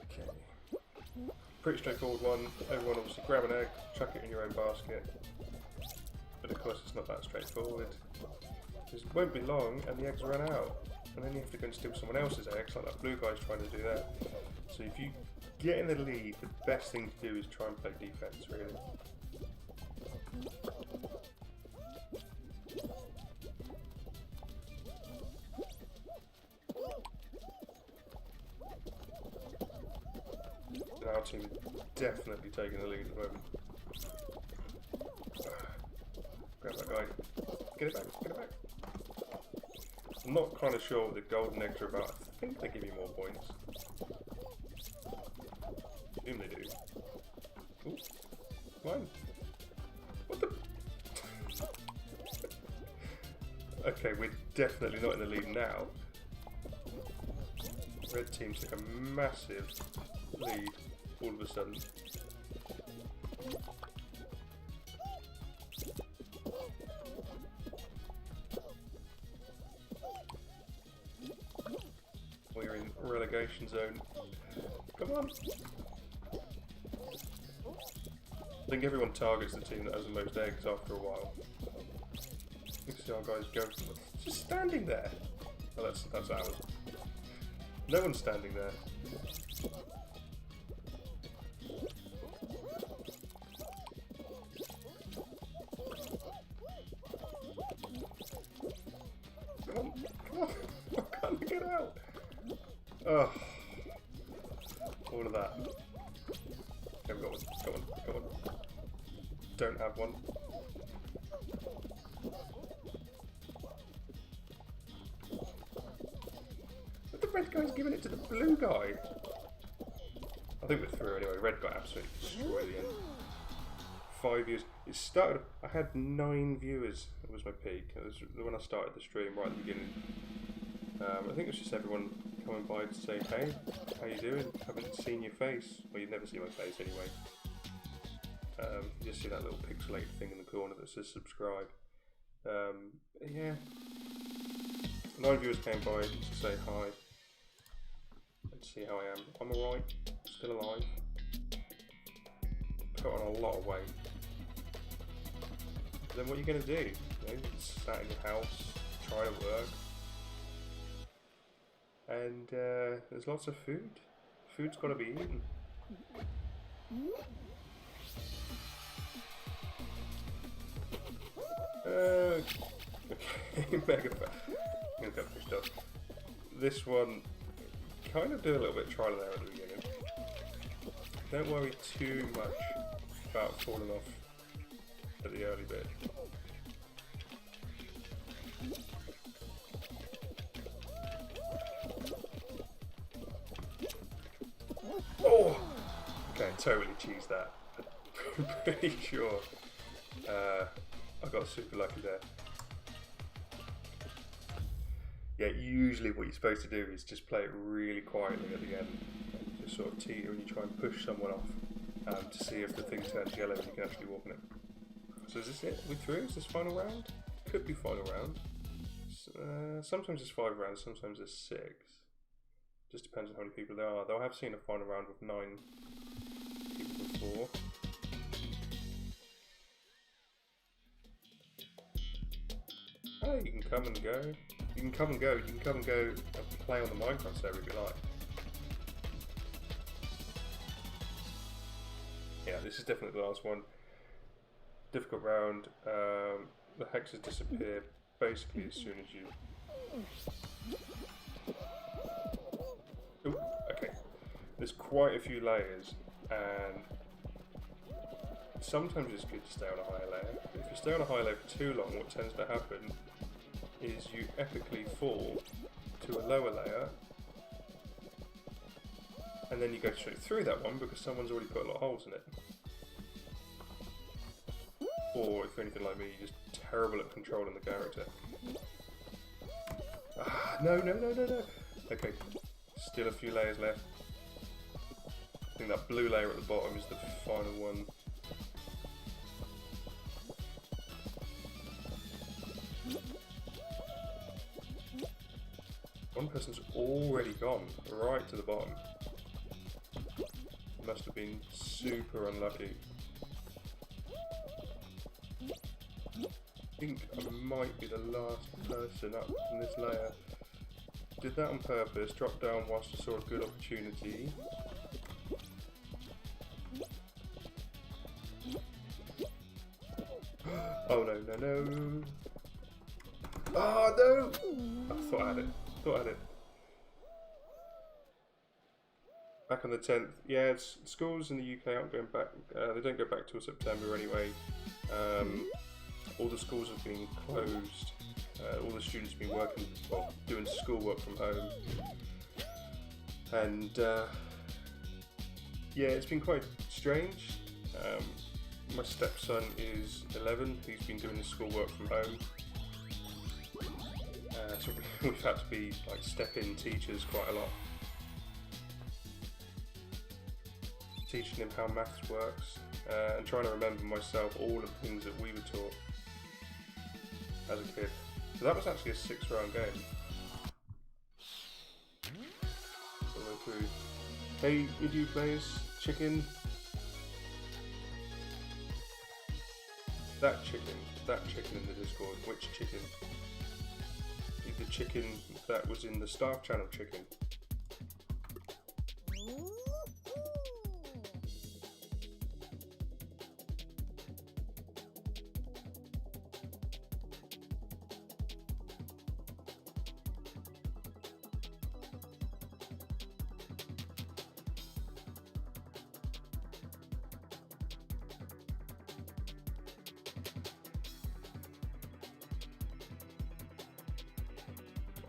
Okay. Pretty straightforward one. Everyone obviously grab an egg, chuck it in your own basket. But of course it's not that straightforward. It won't be long and the eggs run out. And then you have to go and steal someone else's eggs, like that blue guy's trying to do that. So if you get in the lead, the best thing to do is try and play defense, really. And our team is definitely taking the lead at the moment. Grab that guy. Get it back, get it back. I'm not kind of sure what the golden eggs are about. I think they give you more points. I assume they do. Ooh, come on. What the? Okay, we're definitely not in the lead now. Red team took a massive lead all of a sudden. We're in relegation zone. Come on! I think everyone targets the team that has the most eggs after a while. See our guys go. Just standing there. Oh, that's ours. No one's standing there. Come on, come on. I can't get out. Oh. All of that. Okay, we've got one. Come on. Don't have one. But the red guy's giving it to the blue guy. I think we're through anyway. Red guy absolutely destroyed the end. 5 years. It started. I had 9 viewers. It was my peak. It was when I started the stream right at the beginning. I think it was just everyone coming by to say, hey, how you doing? Haven't seen your face. Well, you've never seen my face anyway. You just see that little pixelated thing in the corner that says subscribe. Yeah. 9 viewers came by to say hi. Let's see how I am. I'm alright. Still alive. Put on a lot of weight. But then what are you going to do? You know, sat in your house, trying to work. And there's lots of food. Food's got to be eaten. Okay, mega fat. I'm gonna get pushed up. This one kind of do a little bit of trial and error at the beginning. Don't worry too much about falling off at the early bit. Oh! Okay, totally cheesed that. I'm pretty sure I got super lucky there. Yeah, usually what you're supposed to do is just play it really quietly at the end. And just sort of teeter and you try and push someone off to see if the thing turns yellow and you can actually walk on it. So is this it? Are we through? Is this final round? Could be final round. Sometimes it's 5 rounds, sometimes it's 6. Just depends on how many people there are. Though I have seen a final round with 9 people before. Oh, you can come and go. You can come and go. You can come and go and play on the Minecraft server if you like. Yeah, this is definitely the last one. Difficult round. The hexes disappear basically as soon as you... Ooh, okay. There's quite a few layers, and sometimes it's good to stay on a higher layer. But if you stay on a high layer for too long, what tends to happen is you epically fall to a lower layer, and then you go straight through that one because someone's already put a lot of holes in it. Or if you're anything like me, you're just terrible at controlling the character. Ah, no. Okay, still a few layers left. I think that blue layer at the bottom is the final one. One person's already gone right to the bottom. Must have been super unlucky. I think I might be the last person up in this layer. Did that on purpose, dropped down whilst I saw a good opportunity. Oh no. Oh no! I thought I had it. Back on the 10th. Yeah, schools in the UK aren't going back. They don't go back till September anyway. All the schools have been closed. All the students have been working, well, doing schoolwork from home. And yeah, it's been quite strange. My stepson is 11. He's been doing his schoolwork from home. So we've had to be like step-in teachers quite a lot. Teaching him how maths works and trying to remember myself all of the things that we were taught as a kid. So that was actually a 6-round game. All the way through. Hey, Idu players, chicken. That chicken in the Discord. Which chicken? The chicken that was in the staff channel chicken.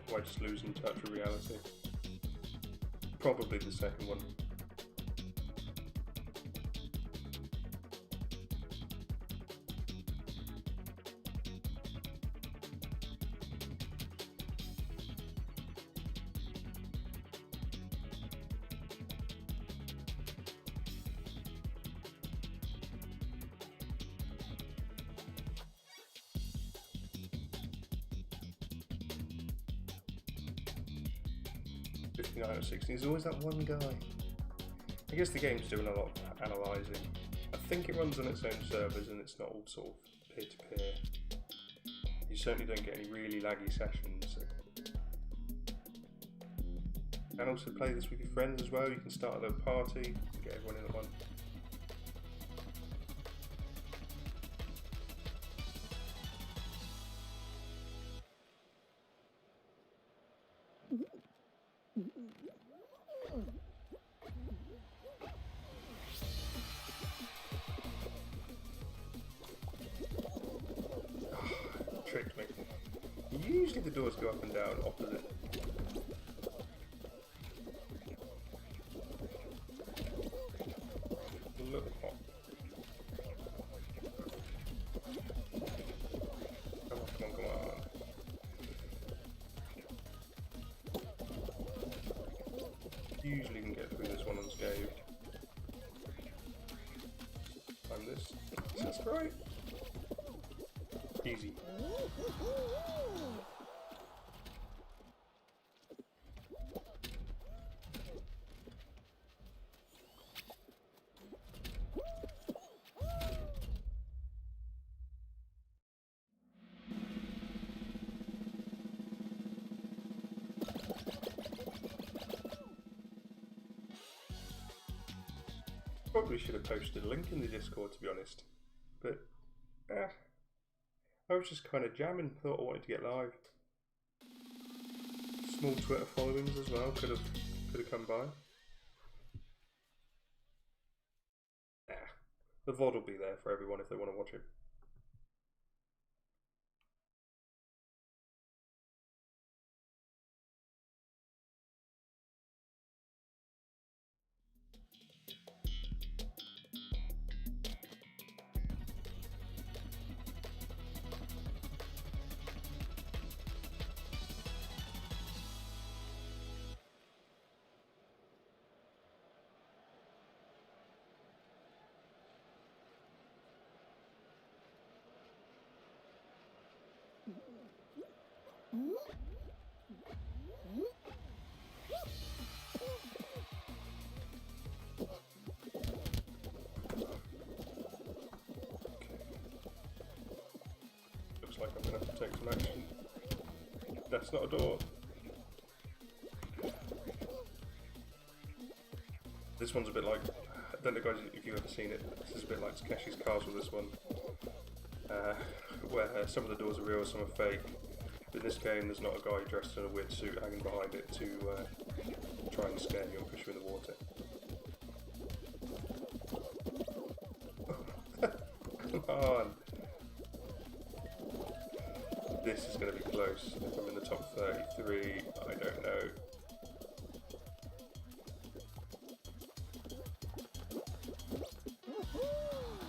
Am I just losing touch with reality? Probably the second one. Out of 16. There's always that one guy. I guess the game's doing a lot of analysing. I think it runs on its own servers and it's not all sort of peer-to-peer. You certainly don't get any really laggy sessions. You can also play this with your friends as well. You can start a little party and get everyone in at one. Tricked me. Usually the doors go up and down opposite. Look hot. Come on. Usually can get through this one unscathed. Find this. That's right. Easy. Probably should have posted a link in the Discord, to be honest, but I was just kind of jamming, thought I wanted to get live. Small Twitter followings as well, could have come by. The VOD will be there for everyone if they want to watch it. Looks like I'm going to have to take some action. That's not a door. This one's a bit like, I don't know guys if you've ever seen it, this is a bit like Takeshi's Castle, this one. Where some of the doors are real, some are fake. But in this game there's not a guy dressed in a weird suit hanging behind it to try and scare you and push you in the water. Come on! This is going to be close. If I'm in the top 33, I don't know.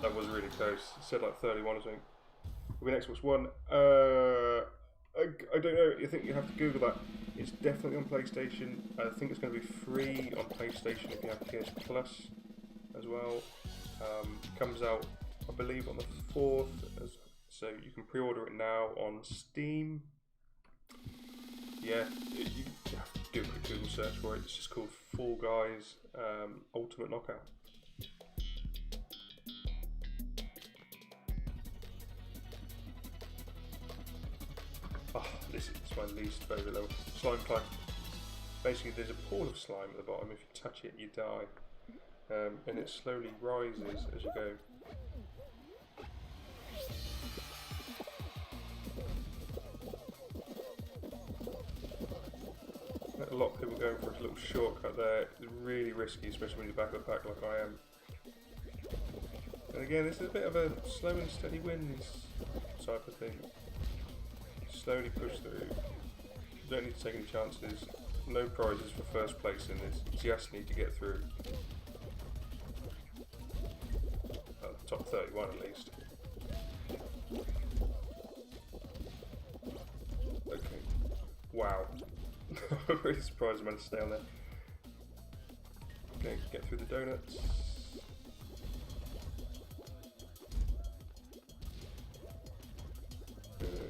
That was really close. It said like 31 or something. Will be an Xbox One. I don't know. I think you have to Google that. It's definitely on PlayStation. I think it's going to be free on PlayStation if you have PS Plus as well. Comes out, I believe, on the 4th. So you can pre-order it now on Steam. Yeah, you have to do a quick Google search for it. It's just called Fall Guys Ultimate Knockout. This is my least favourite level. Slime climb. Basically, there's a pool of slime at the bottom. If you touch it, you die. And it slowly rises as you go. A lot of people going for a little shortcut there. It's really risky, especially when you're back of the pack like I am. And again, this is a bit of a slow and steady wins type of thing. Slowly push through. You don't need to take any chances. No prizes for first place in this. You just need to get through. Top 31 at least. Okay. Wow. I'm really surprised I managed to stay on there. Okay, get through the donuts.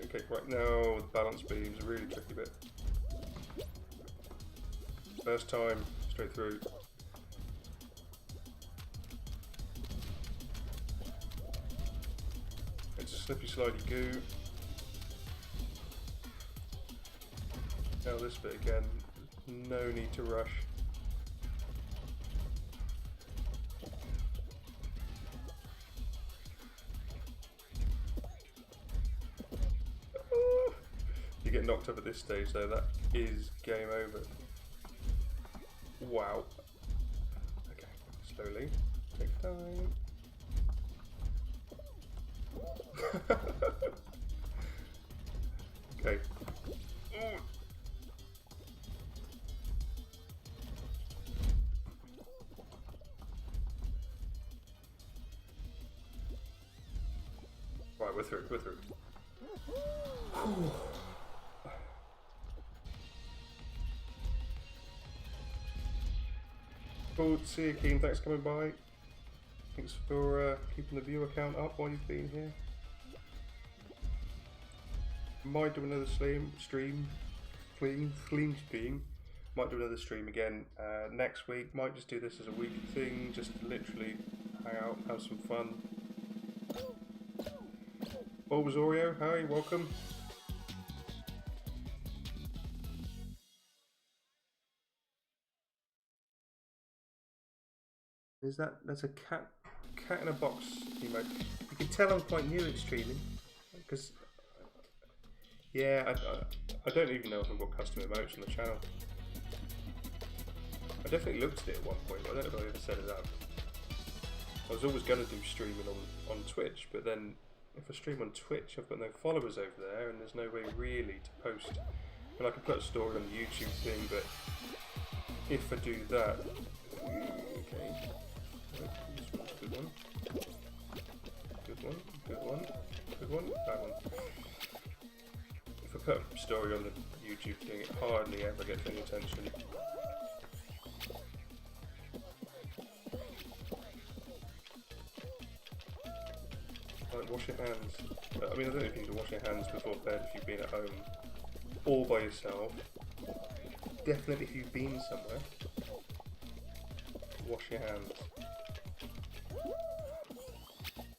Okay, right now the balance beam's a really tricky bit. First time, straight through. It's a slippy slidey goo. Now this bit again, no need to rush. You get knocked up at this stage though, that is game over. Wow. Okay, slowly, take time. Okay. Right, we're through, we're through. Cool, see you Keen, thanks for coming by. Thanks for keeping the viewer count up while you've been here. Might do another stream. Might do another stream again next week. Might just do this as a weekly thing, just to literally hang out, have some fun. Bulbous Oreo, hi, welcome. Is that's a cat in a box emote. You can tell I'm quite new at streaming because yeah, I don't even know if I've got custom emotes on the channel. I definitely looked at it at one point, but I don't know if I ever set it up. I was always going to do streaming on Twitch, but then if I stream on Twitch, I've got no followers over there, and there's no way really to post. And I can put a story on the YouTube thing, but if I do that, okay. Good one. Good one. Good one. Good one. That one. If I put a story on the YouTube thing, it hardly ever gets any attention. Like, wash your hands. I mean, I don't know if you need to wash your hands before bed if you've been at home all by yourself. Definitely if you've been somewhere, wash your hands.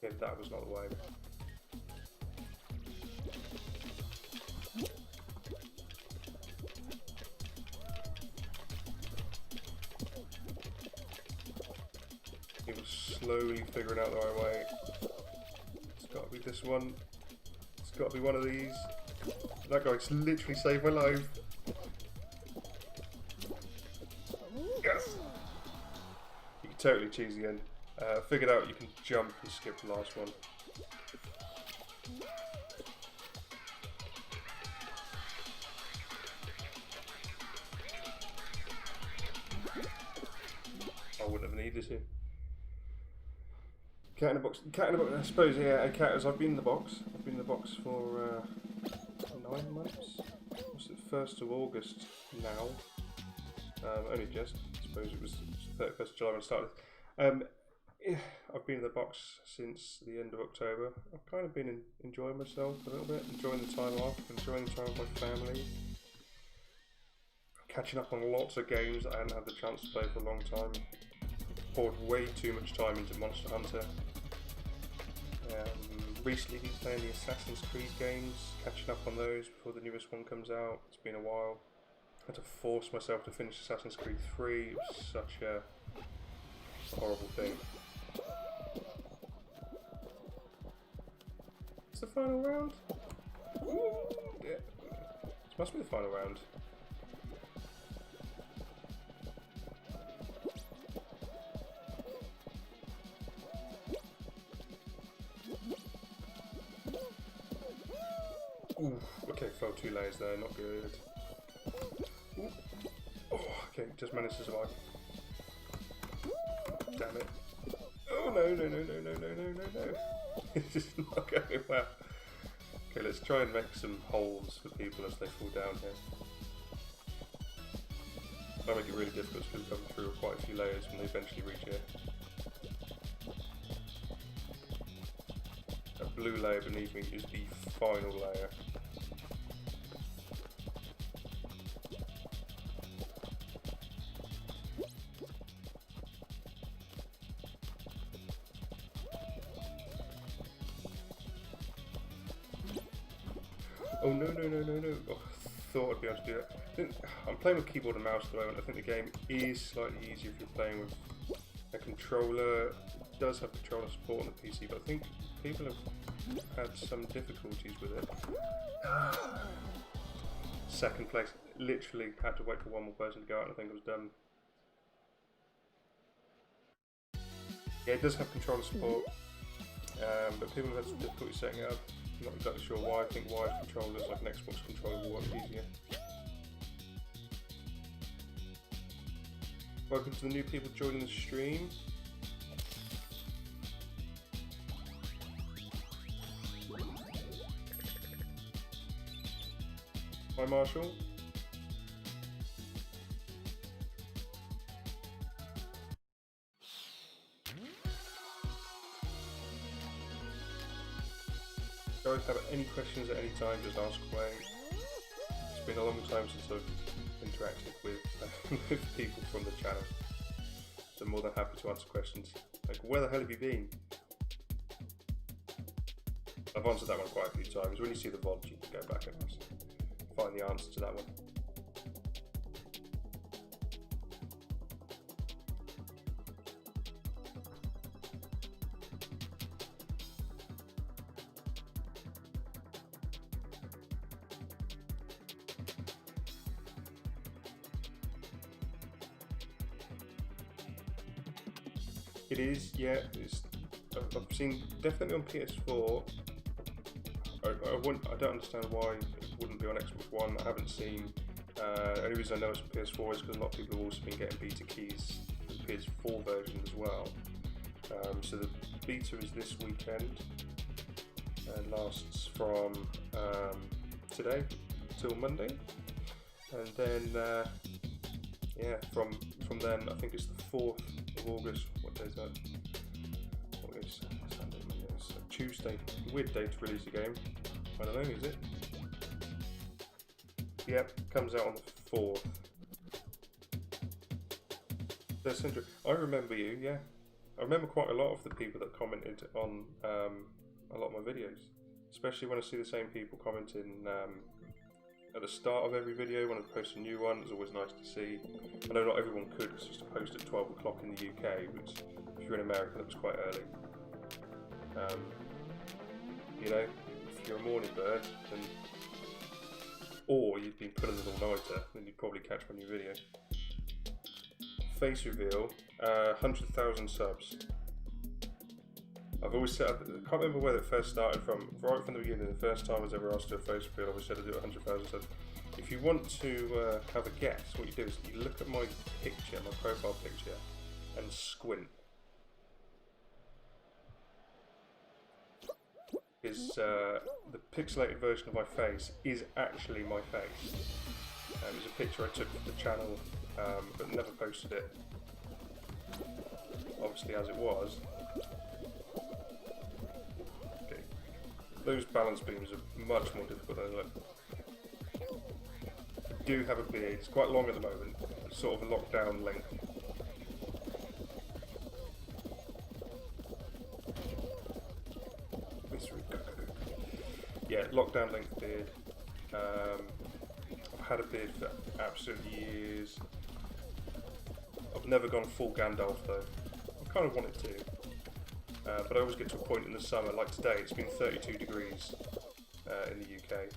Yeah, that was not the way. He was slowly figuring out the right way. It's got to be this one. It's got to be one of these. That guy's literally saved my life. Yes! You can totally cheese the end. Figured out you can jump and skip the last one. I wouldn't have needed to. Cat in a box. Cat in a box. I suppose, yeah. And cat, as I've been in the box. I've been in the box for 9 months. What's it? 1st of August now. Only just. I suppose it was 31st of July when I started. Yeah, I've been in the box since the end of October. I've kind of been enjoying myself a little bit, enjoying the time off, enjoying the time with my family. Catching up on lots of games that I hadn't had the chance to play for a long time. Poured way too much time into Monster Hunter. recently been playing the Assassin's Creed games, catching up on those before the newest one comes out. It's been a while. I had to force myself to finish Assassin's Creed 3. It was such a horrible thing. It's the final round? Yeah. This must be the final round. Ooh, okay, fell 2 layers there, not good. Ooh. Oh, okay, just managed to survive. Damn it. Oh no, no, no, no, no, no, no, no, no. It's just not going well. Okay, let's try and make some holes for people as they fall down here. That'll make it really difficult to come through quite a few layers when they eventually reach here. That blue layer beneath me is the final layer. Oh no no no no no! Oh, I thought I'd be able to do that. I'm playing with keyboard and mouse at the moment. I think the game is slightly easier if you're playing with a controller. It does have controller support on the PC, but I think people have had some difficulties with it. Second place. Literally had to wait for one more person to go out and I think I was done. Yeah, it does have controller support, but people have had some difficulty setting it up. I'm not exactly sure why. I think wired controllers like an Xbox controller will work easier. Welcome to the new people joining the stream. Hi Marshall. Guys, have any questions at any time, just ask away. It's been a long time since I've interacted with people from the channel, so I'm more than happy to answer questions. Like, where the hell have you been? I've answered that one quite a few times. When you see the VOD, you can go back and find the answer to that one. It is, yeah. I've seen definitely on PS4. I don't understand why it wouldn't be on Xbox One. I haven't seen. The only reason I know it's on PS4 is because a lot of people have also been getting beta keys for the PS4 version as well. So the beta is this weekend and lasts from today till Monday, and then yeah, from then I think it's the 4th of August. What day is that? August, Sunday, Monday, so Tuesday. Weird day to release a game. I don't know, is it? Yep, comes out on the 4th. That's interesting. I remember you, yeah. I remember quite a lot of the people that commented on a lot of my videos, especially when I see the same people commenting at the start of every video when I post a new one. It's always nice to see. I know not everyone could because it's used to post at 12 o'clock in the UK, which if you're in America that was quite early. You know, if you're a morning bird, then, or you've been putting an all-nighter, then you'd probably catch my new video. Face reveal, 100,000 subs. I've always said, I can't remember where it first started from, right from the beginning. The first time I was ever asked to do a face reveal, I always said I'd do 100,000 subs. If you want to have a guess, what you do is you look at my picture, my profile picture, and squint. Because the pixelated version of my face is actually my face. It was a picture I took for the channel, but never posted it, obviously, as it was. Okay. Those balance beams are much more difficult than they look. I do have a beard. It's quite long at the moment. It's sort of a lockdown length. Disregard. lockdown length beard. I've had a beard for absolutely years. I've never gone full Gandalf though. I kind of wanted to, but I always get to a point in the summer, like today, it's been 32 degrees in the UK.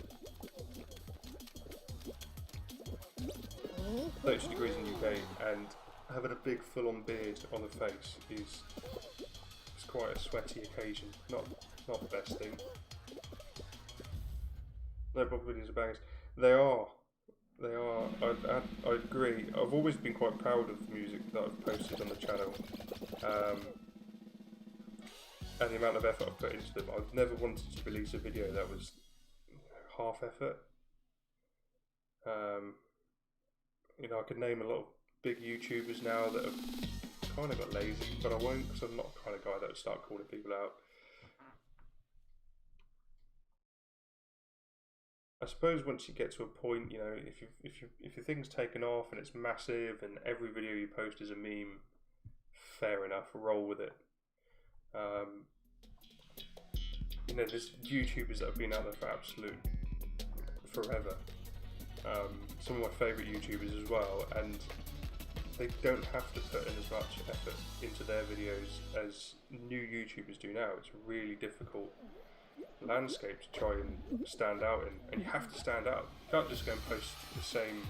32 degrees in the UK, and having a big full-on beard on the face is quite a sweaty occasion. Not the best thing. No block videos are bangers. They are. I agree. I've always been quite proud of the music that I've posted on the channel, and the amount of effort I've put into them. I've never wanted to release a video that was half effort. You know, I could name a lot of big YouTubers now that have kind of got lazy, but I won't, because I'm not the kind of guy that would start calling people out. I suppose once you get to a point, you know, if your thing's taken off and it's massive and every video you post is a meme, fair enough, roll with it. You know, there's YouTubers that have been out there for absolute forever. Some of my favourite YouTubers as well, and they don't have to put in as much effort into their videos as new YouTubers do now. It's a really difficult landscape to try and stand out in, and you have to stand out. You can't just go and post the same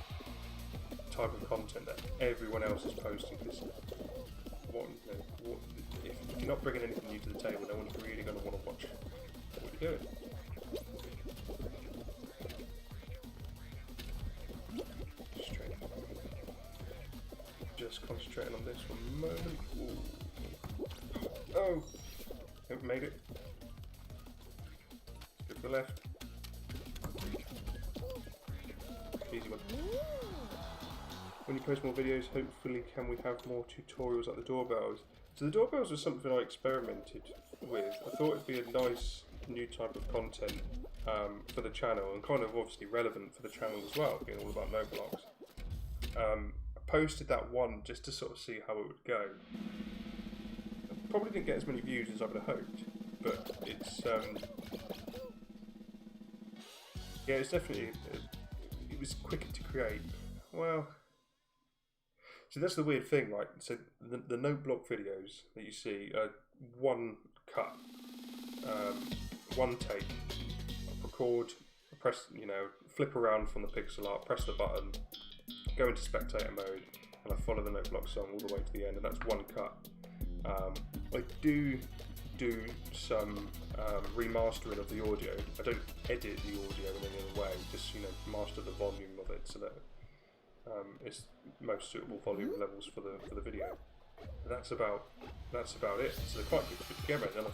type of content that everyone else is posting, because if you're not bringing anything new to the table, no one's really going to want to watch what you're doing. Just concentrating on this one moment. Ooh. Oh! Haven't made it. Go to the left. Easy one. When you post more videos, hopefully can we have more tutorials like the doorbells? So the doorbells was something I experimented with. I thought it'd be a nice new type of content for the channel, and kind of obviously relevant for the channel as well, being all about no blocks. Posted that one just to sort of see how it would go. Probably didn't get as many views as I would have hoped, but it's yeah, it's definitely it was quicker to create. Well, so that's the weird thing, right? So the no block videos that you see are one cut, one take, record, press, you know, flip around from the pixel art, press the button, go into spectator mode, and I follow the no block song all the way to the end, and that's one cut. I do some remastering of the audio. I don't edit the audio in any other way, just, you know, master the volume of it so that it's most suitable volume levels for the video. But that's about it. So they're quite good to put together. And then I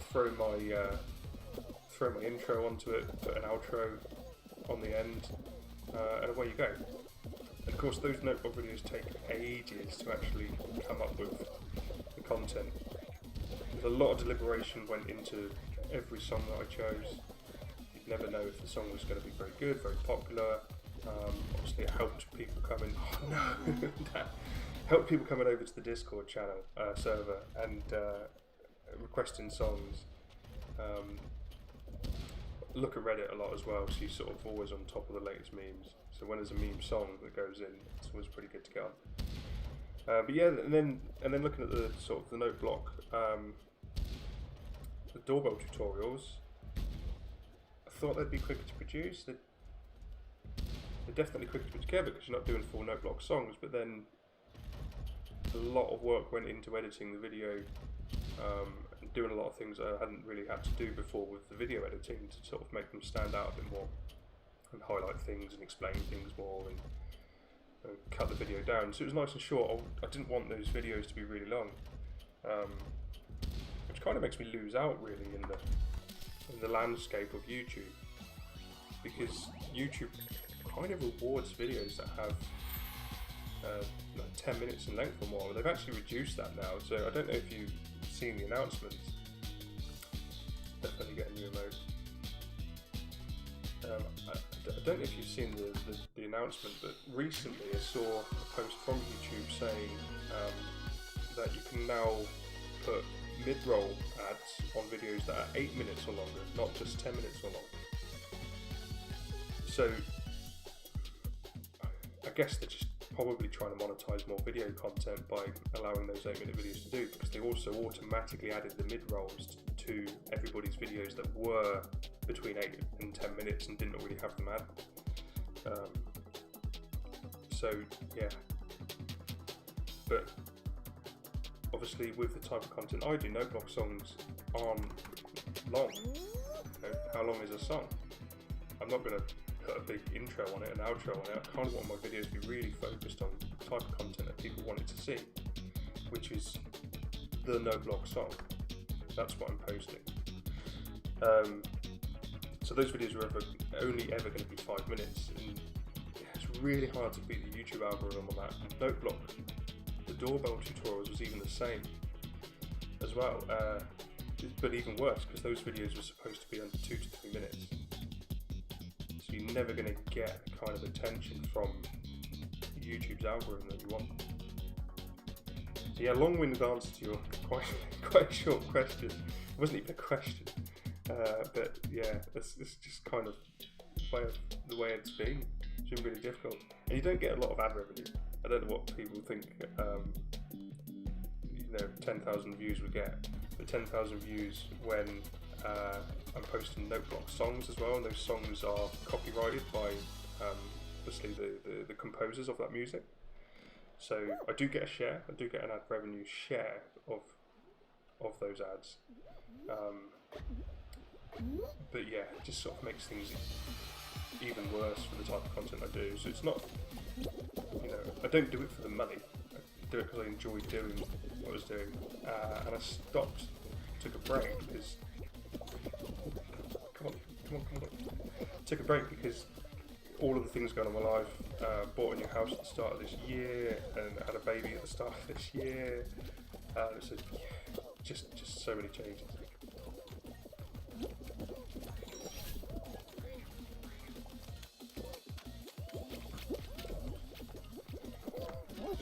throw my intro onto it, put an outro on the end, and away you go. And of course, those notebook videos take ages to actually come up with the content. There's a lot of deliberation went into every song that I chose. You'd never know if the song was going to be very good, very popular. Obviously, it helped people come in. Oh no! Helped people coming over to the Discord channel server and requesting songs. Look at Reddit a lot as well, so you're sort of always on top of the latest memes. So when there's a meme song that goes in, it's always pretty good to get on. But yeah, and then looking at the sort of the note block, the doorbell tutorials, I thought they'd be quicker to produce. They're definitely quicker to put together because you're not doing full note block songs. But then a lot of work went into editing the video and doing a lot of things that I hadn't really had to do before with the video editing to sort of make them stand out a bit more and highlight things and explain things more and cut the video down. So it was nice and short. I didn't want those videos to be really long, which kind of makes me lose out really in the landscape of YouTube, because YouTube kind of rewards videos that have like 10 minutes in length or more. They've actually reduced that now, so I don't know if you've seen the announcements. Definitely get a new emote. I don't know if you've seen the announcement, but recently I saw a post from YouTube saying that you can now put mid-roll ads on videos that are 8 minutes or longer, not just 10 minutes or longer. So I guess they're just probably trying to monetize more video content by allowing those 8-minute videos to do, because they also automatically added the mid-rolls to everybody's videos that were between 8 and 10 minutes and didn't already have them added. So yeah, but obviously with the type of content I do, no block songs aren't long. You know, how long is a song? I'm not going to put a big intro on it, an outro on it. I kind of want my videos to be really focused on the type of content that people wanted to see, which is the no block song. That's what I'm posting. So those videos were only ever going to be 5 minutes, and it's really hard to beat the YouTube algorithm on that. No block, the doorbell tutorials was even the same as well, but even worse, because those videos were supposed to be under 2 to 3 minutes. So you're never going to get the kind of attention from YouTube's algorithm that you want. So yeah, long-winded answer to your quite short question. It wasn't even a question, but yeah, it's just kind of the way it's been. It's been really difficult, and you don't get a lot of ad revenue. I don't know what people think. 10,000 views would get, but 10,000 views when I'm posting note block songs as well, and those songs are copyrighted by obviously the composers of that music. So I do get a share. I do get an ad revenue share of those ads. But yeah, it just sort of makes things even worse for the type of content I do. So it's not, I don't do it for the money. I do it because I enjoy doing what I was doing. And I stopped, took a break because, come on. Took a break because all of the things going on in my life, bought a new house at the start of this year and had a baby at the start of this year. So just so many changes.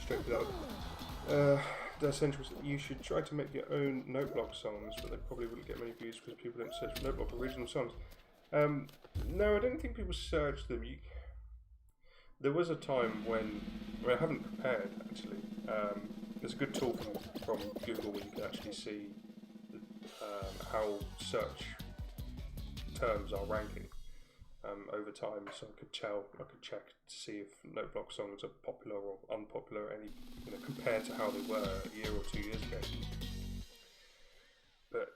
Straight without. The essentials, you should try to make your own note block songs, but they probably wouldn't get many views because people don't search for note block original songs. No, I don't think people search them. There was a time when, I haven't compared actually. There's a good tool from Google where you can actually see how search terms are ranking over time. So I could check to see if note block songs are popular or unpopular, compared to how they were a year or 2 years ago. But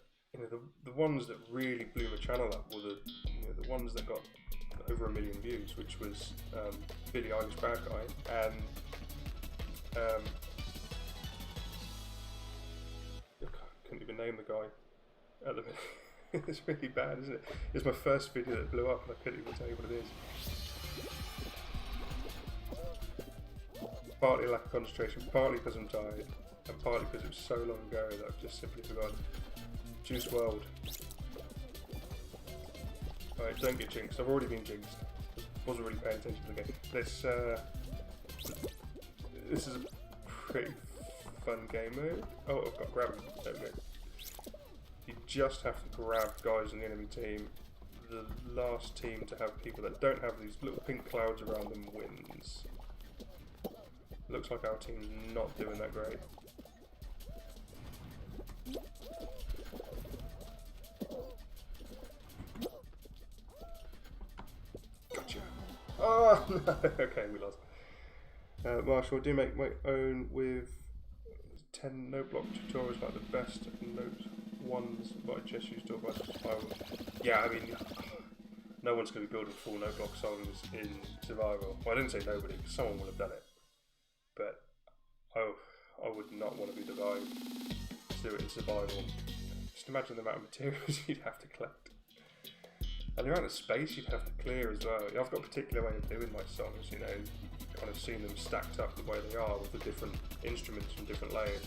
the ones that really blew my channel up were the ones that got over 1 million views, which was Billie Eilish Bad Guy and I couldn't even name the guy at the minute. It's really bad, isn't it? It's my first video that blew up and I couldn't even tell you what it is. Partly lack of concentration, partly because I'm tired, and partly because it was so long ago that I've just simply forgotten. Juice WRLD. Alright, don't get jinxed. I've already been jinxed. Wasn't really paying attention to the game. This is a pretty fun game mode. Oh, I've got grabbing. There we go. You just have to grab guys in the enemy team. The last team to have people that don't have these little pink clouds around them wins. Looks like our team's not doing that great. Gotcha. Oh no! Okay, we lost. Marshall, do make my own with 10 note block tutorials like the best note ones, but I just used to talk about yeah, I mean, no one's going to be building full note block songs in survival. Well, I didn't say nobody, because someone would have done it. But I would not want to be the guy to do it in survival. Just imagine the amount of materials you'd have to collect. And the amount of space you'd have to clear as well. I've got a particular way of doing my songs, kind of seeing them stacked up the way they are with the different instruments from different layers.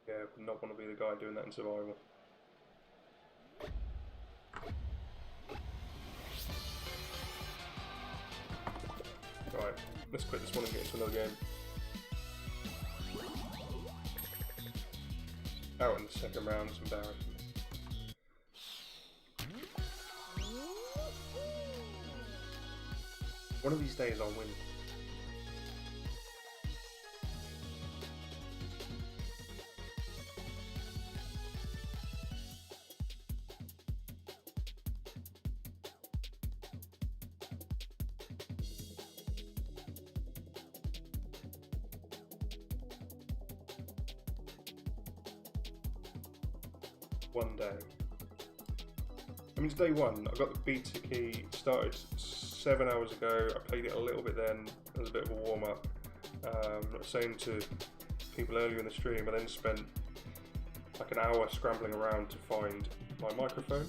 Yeah, I would not want to be the guy doing that in survival. Right, let's quit this one and get into another game. Out in the second round is embarrassing. One of these days I'll win. One day. I mean, it's day one. I got the beta key, started 7 hours ago. I played it a little bit then, as a bit of a warm up. Saying to people earlier in the stream, I then spent like an hour scrambling around to find my microphone,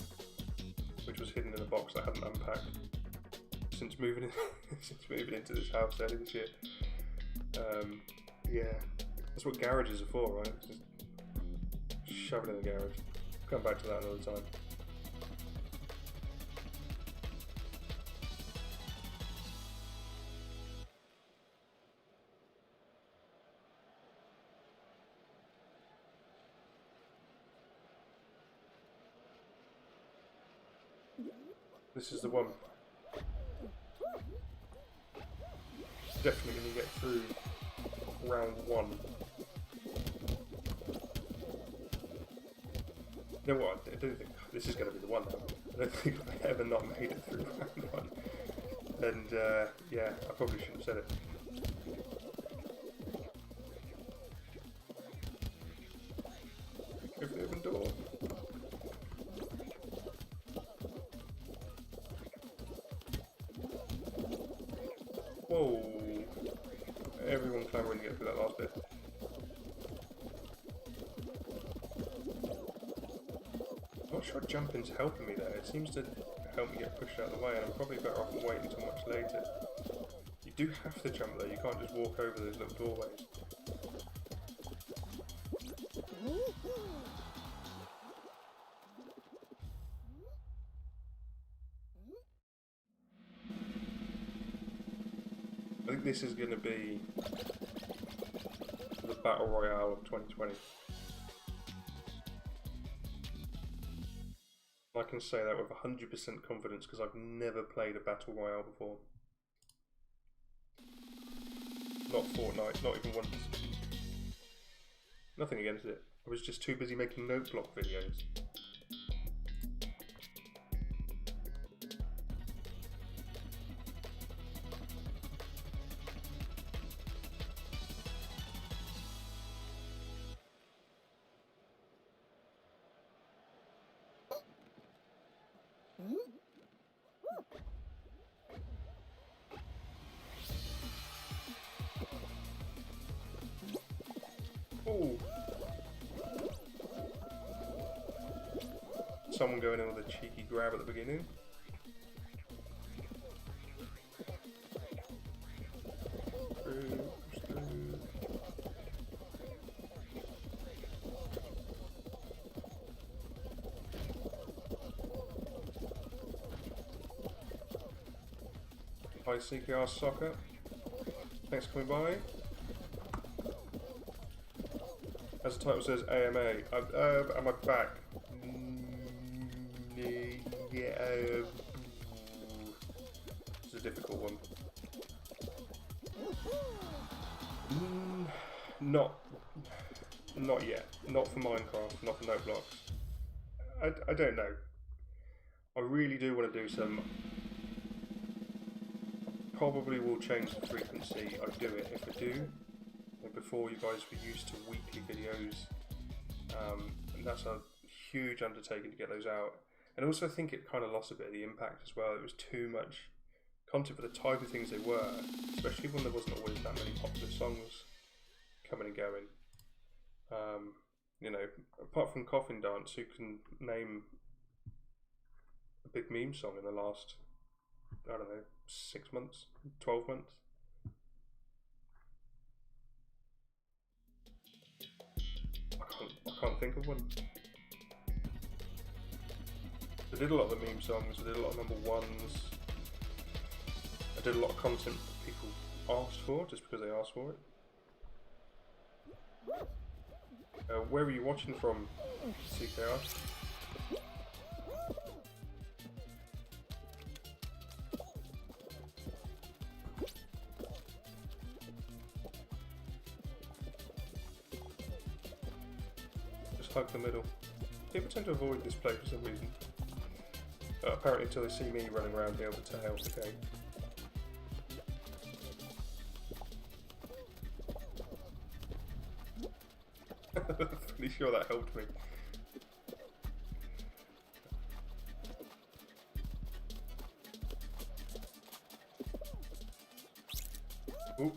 which was hidden in a box I hadn't unpacked since moving in, since moving into this house earlier this year. Yeah, that's what garages are for, right? Just shove it in the garage. Come back to that another time. This is the one. Definitely going to get through round one. You know what? I don't think this is going to be the one now. I don't think I've ever not made it through round one. And yeah, I probably shouldn't have said it. Go for the open door. Whoa! Everyone clamouring to get through that last bit. I'm not sure jumping's helping me there. It seems to help me get pushed out of the way, and I'm probably better off waiting until much later. You do have to jump though, you can't just walk over those little doorways. I think this is going to be the Battle Royale of 2020. I can say that with 100% confidence because I've never played a Battle Royale before. Not Fortnite, not even once. Nothing against it. I was just too busy making note block videos. Ooh. Someone going in with a cheeky grab at the beginning. Hi CKR Soccer. Thanks for coming by. As the title says, AMA. Am I back? Yeah. It's a difficult one. Not yet. Not for Minecraft. Not for note blocks. I don't know. I really do want to do some. Probably will change the frequency I do it if I do. Before, you guys were used to weekly videos, and that's a huge undertaking to get those out. And also I think it kind of lost a bit of the impact as well. It was too much content for the type of things they were, especially when there wasn't always that many popular songs coming and going. You know, apart from Coffin Dance, who can name a big meme song in the last, I don't know, 6 months, 12 months? I can't think of one. I did a lot of the meme songs, I did a lot of number ones. I did a lot of content that people asked for, just because they asked for it. Where were you watching from, CKR? hug the middle. People tend to avoid this place for some reason. Apparently until they see me running around here with the tail. Okay. Pretty sure that helped me. Ooh.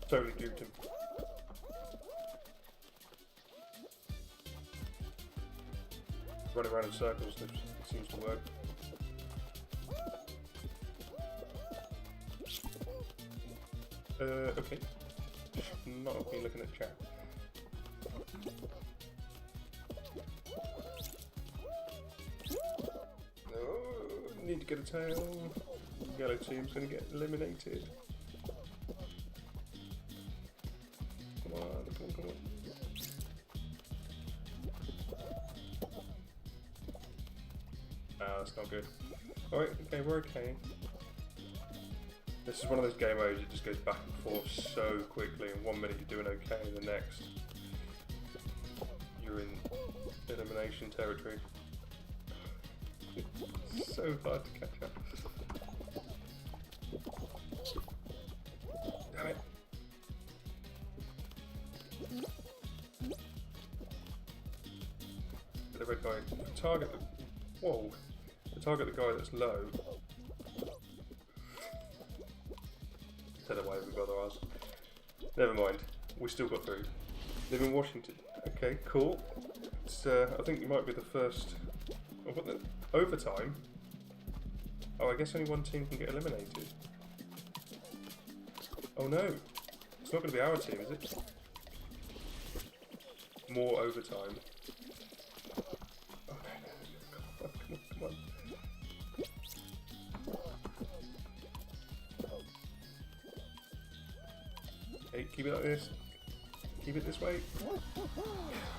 Totally duped him. Running around in circles, that seems to work. Okay. Not been looking at chat. Oh, need to get a tail. Yellow team's gonna get eliminated. Come on, come on, come on. Ah, that's not good. Alright, okay, we're okay. This is one of those game modes that just goes back and forth so quickly. In 1 minute you're doing okay, and the next you're in elimination territory. It's so hard to catch up. Damn it. The red guy, target the, whoa, target the guy that's low. Don't know why we bother us. Never mind, we still got through. Live in Washington. Okay, cool. It's, I think you might be the first. Oh, what the? Overtime? Oh, I guess only one team can get eliminated. Oh no, it's not going to be our team, is it? More overtime. Oh no, come on, come on. Hey, keep it like this. Keep it this way.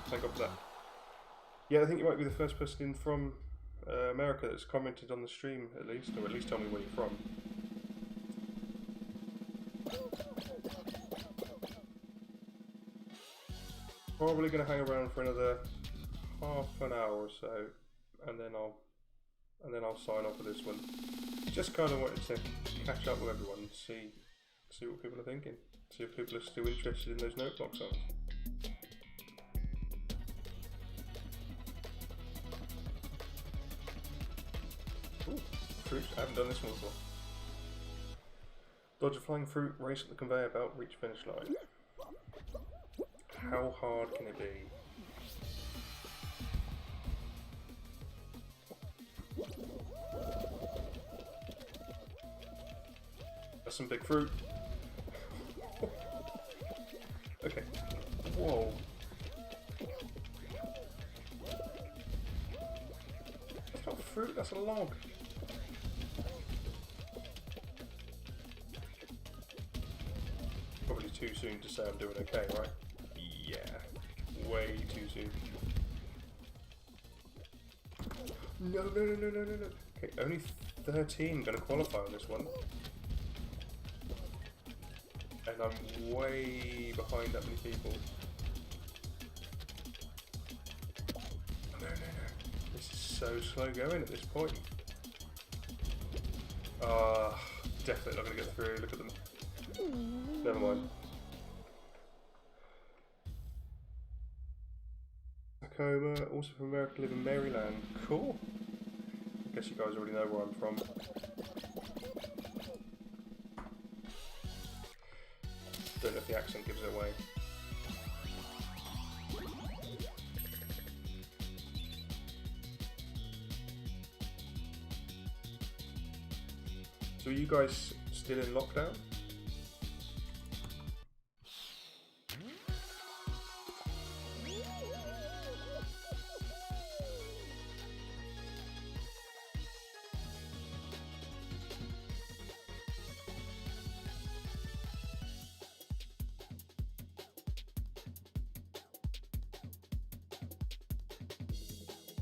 Thank God for that. Yeah, I think you might be the first person in from America that's commented on the stream, at least, or at least tell me where you're from. Probably going to hang around for another half an hour or so, and then I'll sign off for this one. Just kind of wanted to catch up with everyone and see what people are thinking. See if people are still interested in those note block songs. Ooh, fruits. I haven't done this one before. Dodge a flying fruit, race at the conveyor belt, reach finish line. How hard can it be? That's some big fruit. Okay. Whoa. That's not fruit, that's a log. Probably too soon to say I'm doing okay, right? Yeah. Way too soon. No, no, no, no, no, no, no. Okay, only 13 gonna qualify on this one. And I'm way behind that many people. No, no, no. This is so slow going at this point. Definitely not going to get through. Look at them. Never mind. Tacoma, also from America, live in Maryland. Cool. I guess you guys already know where I'm from. Don't know if the accent gives it away. So are you guys still in lockdown?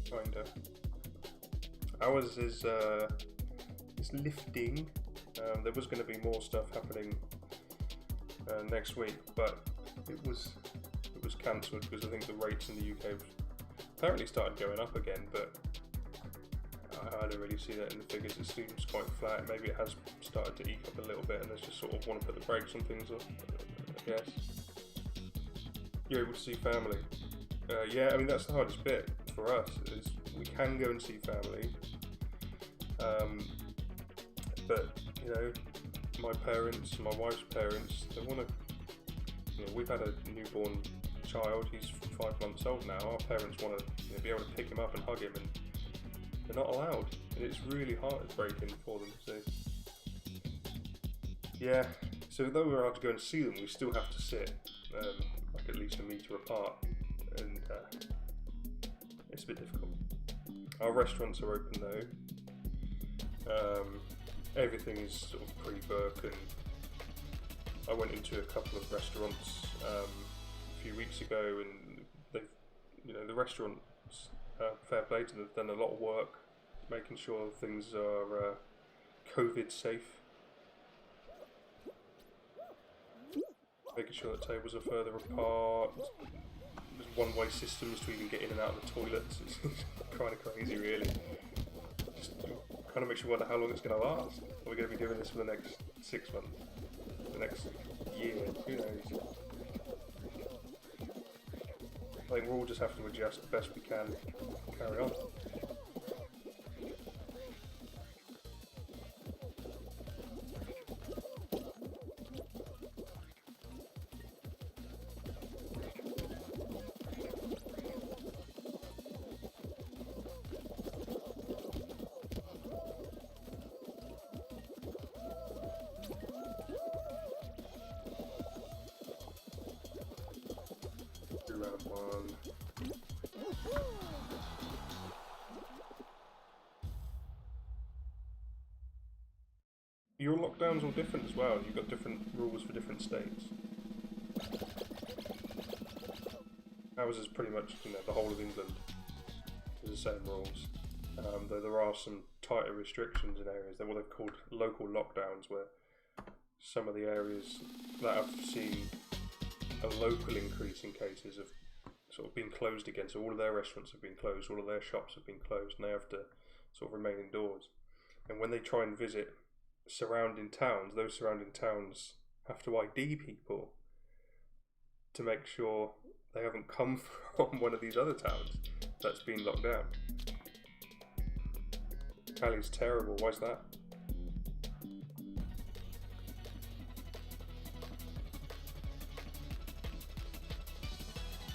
Kinda. Ours is lifting. There was going to be more stuff happening next week, but it was cancelled because I think the rates in the UK have apparently started going up again, but I don't really see that in the figures. It seems quite flat. Maybe it has started to eke up a little bit, and they just sort of want to put the brakes on things, I guess. You're able to see family. Yeah, I mean that's the hardest bit for us. Is we can go and see family, but you know, my parents, my wife's parents, they want to. You know, we've had a newborn child. He's 5 months old now. Our parents want to be able to pick him up and hug him, and they're not allowed. And it's really heartbreaking for them. So yeah. So though we're allowed to go and see them, we still have to sit like at least a metre apart, and it's a bit difficult. Our restaurants are open though. Everything is sort of pre-book, and I went into a couple of restaurants a few weeks ago, and they've, you know, the restaurants, fair play to them, they've done a lot of work making sure things are COVID safe, making sure that tables are further apart. There's one-way systems to even get in and out of the toilets. It's kind of crazy, really. Just kind of makes you wonder how long it's going to last. Are we going to be doing this for the next 6 months? The next year? Who knows? I think we'll all just have to adjust the best we can and carry on. Round one. Your lockdown's all different as well. You've got different rules for different states. Ours is pretty much, you know, the whole of England is the same rules. Though there are some tighter restrictions in areas. They're what they've called local lockdowns, where some of the areas that have seen a local increase in cases have sort of been closed again. So all of their restaurants have been closed, all of their shops have been closed, and they have to sort of remain indoors. And when they try and visit surrounding towns, those surrounding towns have to ID people to make sure they haven't come from one of these other towns that's been locked down. Cali's terrible. Why's that?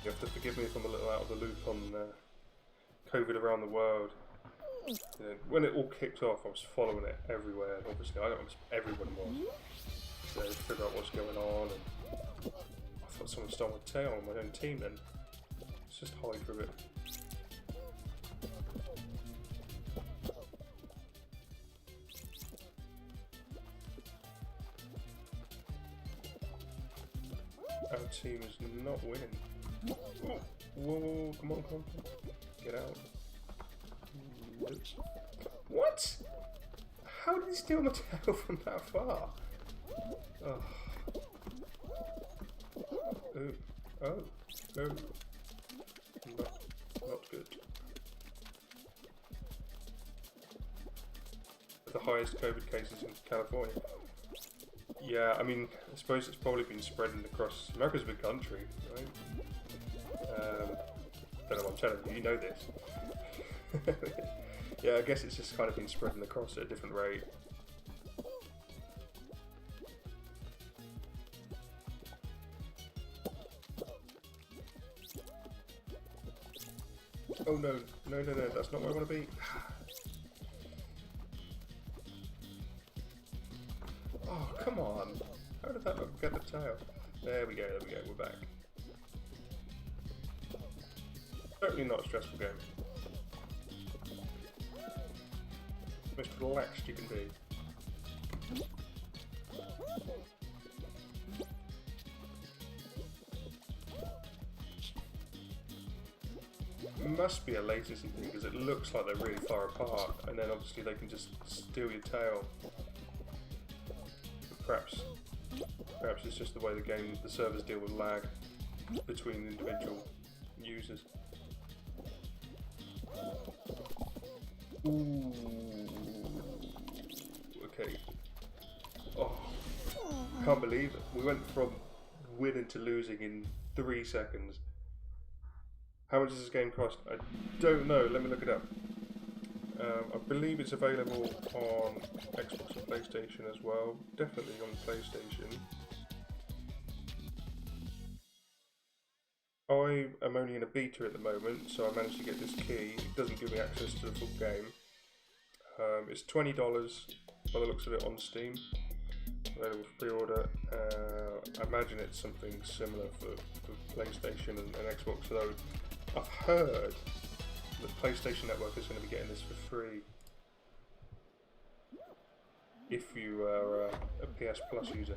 You have to forgive me if I'm a little out of the loop on COVID around the world. You know, when it all kicked off, I was following it everywhere, and obviously everyone was. So to figure out what's going on, and I thought someone stole my tail on my own team then. Let's just hide for a bit. Our team is not winning. Oh, whoa, come on. Get out. What? How did he steal my tail from that far? Oh. Oh. No. Not good. The highest COVID cases in California. Yeah, I mean, I suppose it's probably been spreading across. America's a big country, right? Don't know what I'm telling you, you know this. Yeah, I guess it's just kind of been spreading across at a different rate. Oh no, that's not where I want to be. Oh, come on. How did that not get the tail? There we go, we're back. Certainly not a stressful game. Most relaxed you can be. Must be a latency thing, because it looks like they're really far apart, and then obviously they can just steal your tail. Perhaps Perhaps it's just the way the servers deal with lag between individual users. Ooh. Okay. Oh, can't believe it. We went from winning to losing in 3 seconds. How much does this game cost? I don't know. Let me look it up. I believe it's available on Xbox and PlayStation as well. Definitely on PlayStation. I am only in a beta at the moment, so I managed to get this key. It doesn't give me access to the full game. It's $20 by the looks of it on Steam. Available for pre-order. I imagine it's something similar for PlayStation and Xbox, though I've heard that PlayStation Network is going to be getting this for free if you are a PS Plus user.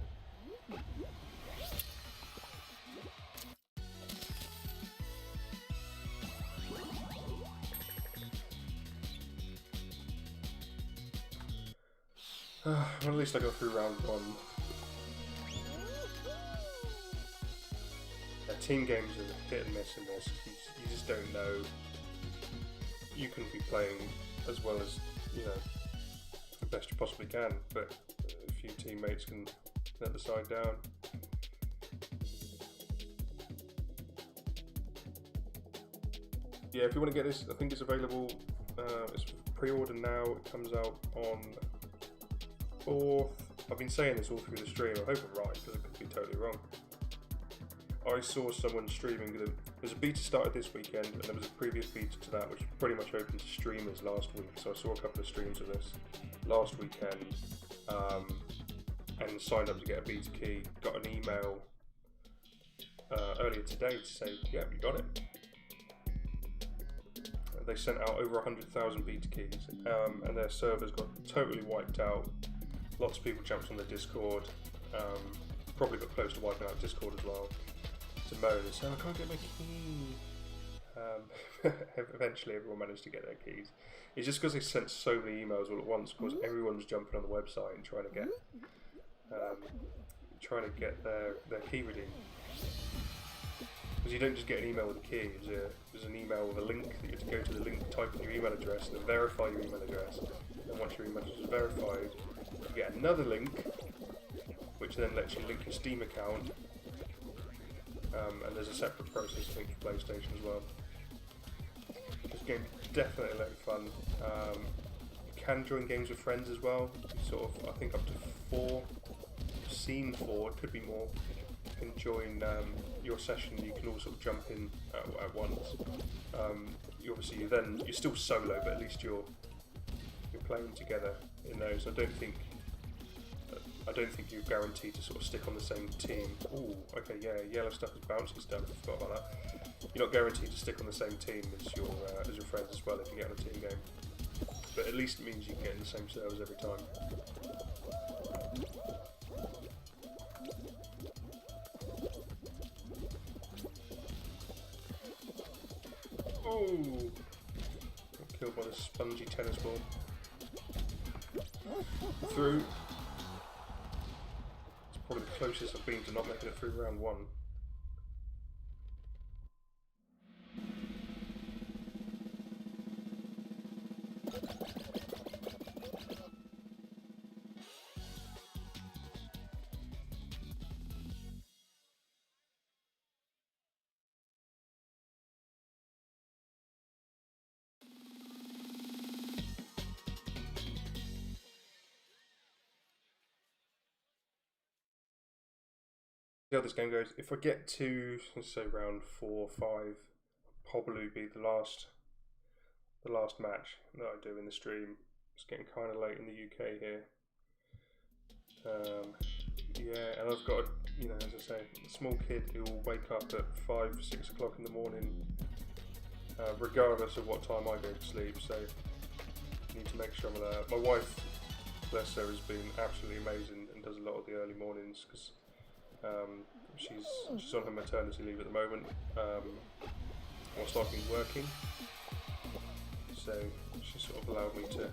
Well, at least I got through round 1. Team games are hit and miss in this. You just don't know. You can be playing as well as, you know, the best you possibly can, but a few teammates can let the side down. Yeah, if you want to get this, I think it's available. It's pre-order now. It comes out on 4th. I've been saying this all through the stream. I hope I'm right, because it could be totally wrong. I saw someone streaming. There's a beta started this weekend, and there was a previous beta to that, which was pretty much open to streamers last week. So I saw a couple of streams of this last weekend, and signed up to get a beta key. Got an email earlier today to say, "Yeah, you got it." They sent out over 100,000 beta keys, and their servers got totally wiped out. Lots of people jumped on the Discord. Probably got close to wiping out Discord as well. To moan and say, "I can't get my key." Eventually, everyone managed to get their keys. It's just because they sent so many emails all at once, because everyone was jumping on the website and trying to get their key redeemed. Because you don't just get an email with a key. There's an email with a link that you have to go to the link, type in your email address, and then verify your email address. And once your email address is verified, you get another link, which then lets you link your Steam account. And there's a separate process I think for PlayStation as well. This game definitely a lot of fun. You can join games with friends as well. Sort of, I think up to 4. I've seen 4. It could be more. You can join your session. You can all sort of jump in at once. You're still solo, but at least you're playing together in those. I don't think you're guaranteed to sort of stick on the same team. Ooh, okay, yeah, yellow stuff is bouncy stuff. I forgot about that. You're not guaranteed to stick on the same team as your friends as well if you get on a team game. But at least it means you can get in the same servers every time. Oh, got killed by the spongy tennis ball. Through. Probably the closest I've been to not making it through round 1. See how this game goes. If I get to, let's say, round 4 or 5, probably be the last match that I do in the stream. It's getting kind of late in the UK here. Yeah, and I've got, as I say, a small kid who will wake up at 5, 6 o'clock in the morning, regardless of what time I go to sleep. So I need to make sure I'm there. My wife, bless her, has been absolutely amazing and does a lot of the early mornings because she's on her maternity leave at the moment, whilst I've been working, so she sort of allowed me to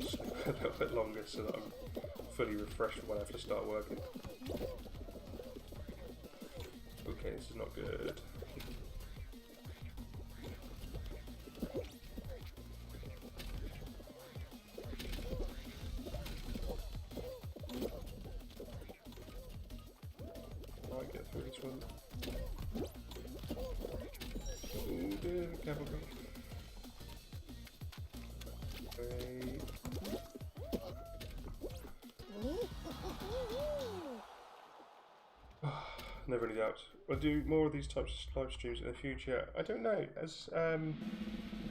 sleep a little bit longer so that I'm fully refreshed when I have to start working. okay, this is not good. Might get through this one. Oh dear, careful. Okay. Never any doubts. I'll do more of these types of live streams in the future. I don't know. As I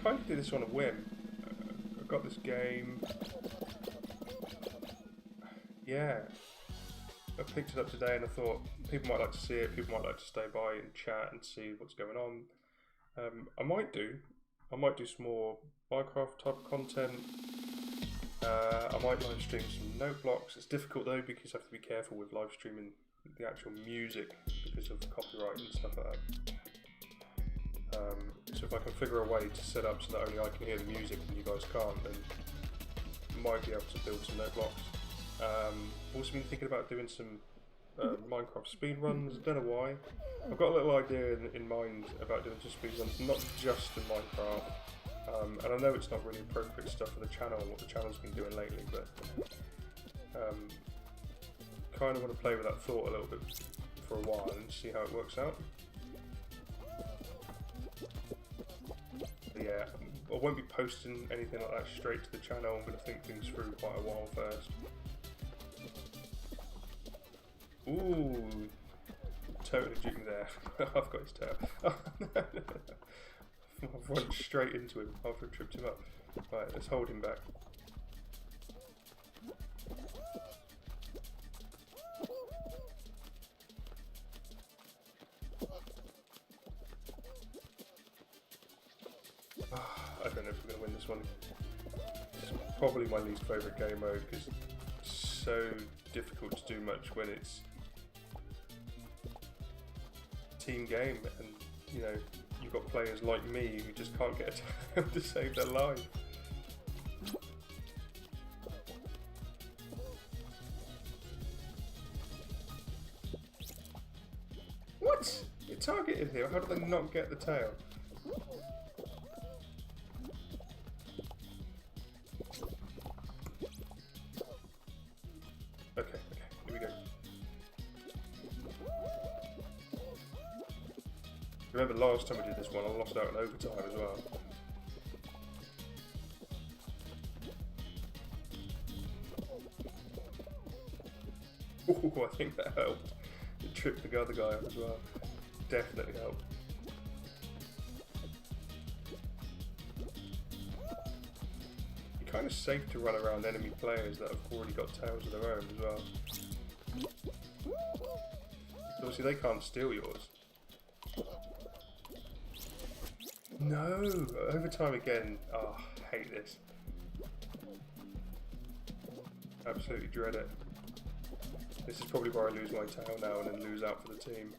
kind of did this on a whim. I got this game. Yeah. I picked it up today and I thought people might like to see it. People might like to stay by and chat and see what's going on. I might do some more Minecraft type of content. I might live stream some note blocks. It's difficult though because I have to be careful with live streaming the actual music because of copyright and stuff like that. So if I can figure a way to set up so that only I can hear the music and you guys can't, then I might be able to build some note blocks. Also been thinking about doing some Minecraft speedruns. Don't know why. I've got a little idea in mind about doing some speedruns, not just in Minecraft. And I know it's not really appropriate stuff for the channel and what the channel's been doing lately, but kind of want to play with that thought a little bit for a while and see how it works out. But yeah, I won't be posting anything like that straight to the channel. I'm going to think things through quite a while first. Ooh, totally duped me there. I've got his tail. I've run straight into him after I tripped him up. Right, let's hold him back. I don't know if we're going to win this one. It's probably my least favourite game mode because it's so difficult to do much when it's a team game and, you know, you've got players like me who just can't get a time to save their life. What? You're targeted here. How did they not get the tail? Okay, here we go. Remember last time we did this one, I lost out in overtime as well. Ooh, I think that helped. It tripped the other guy up as well. Definitely helped. It's kind of safe to run around enemy players that have already got tails of their own as well. Obviously they can't steal yours. No! Overtime again. Oh, I hate this. Absolutely dread it. This is probably where I lose my tail now and then lose out for the team.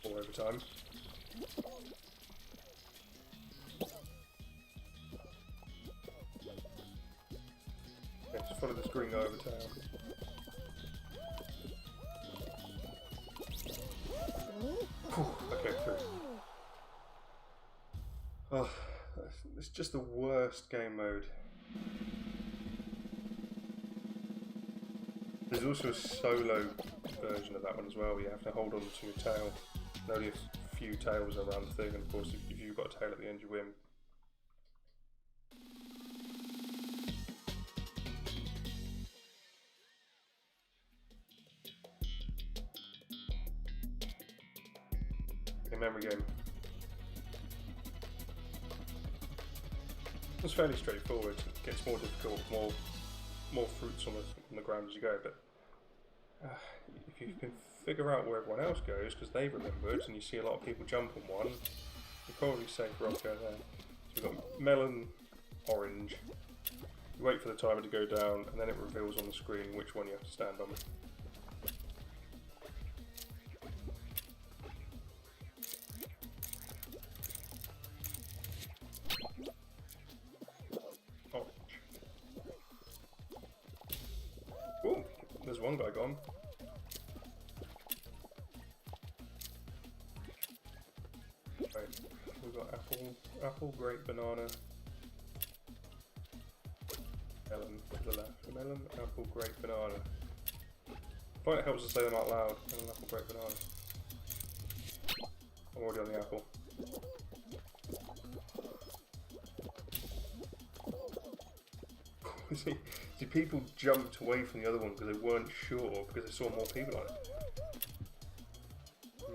Or overtime. Okay, just follow this green guy over tail. Okay, through. Oh, it's just the worst game mode. There's also a solo version of that one as well, where you have to hold on to your tail. And only a few tails around the thing, and of course if you've got a tail at the end you win. Okay, memory game. It's fairly straightforward. It gets more difficult, more fruits on the ground as you go, but if you can figure out where everyone else goes, because they've remembered, and you see a lot of people jump on one, you're probably safer off going there. So we've got melon, orange. You wait for the timer to go down, and then it reveals on the screen which one you have to stand on. Orange. Ooh, there's one guy gone. apple, grape, banana, melon to the left. Melon, apple, grape, banana. I find it helps to say them out loud. Melon, apple, grape, banana. I'm already on the apple. See, people jumped away from the other one because they weren't sure because they saw more people on it.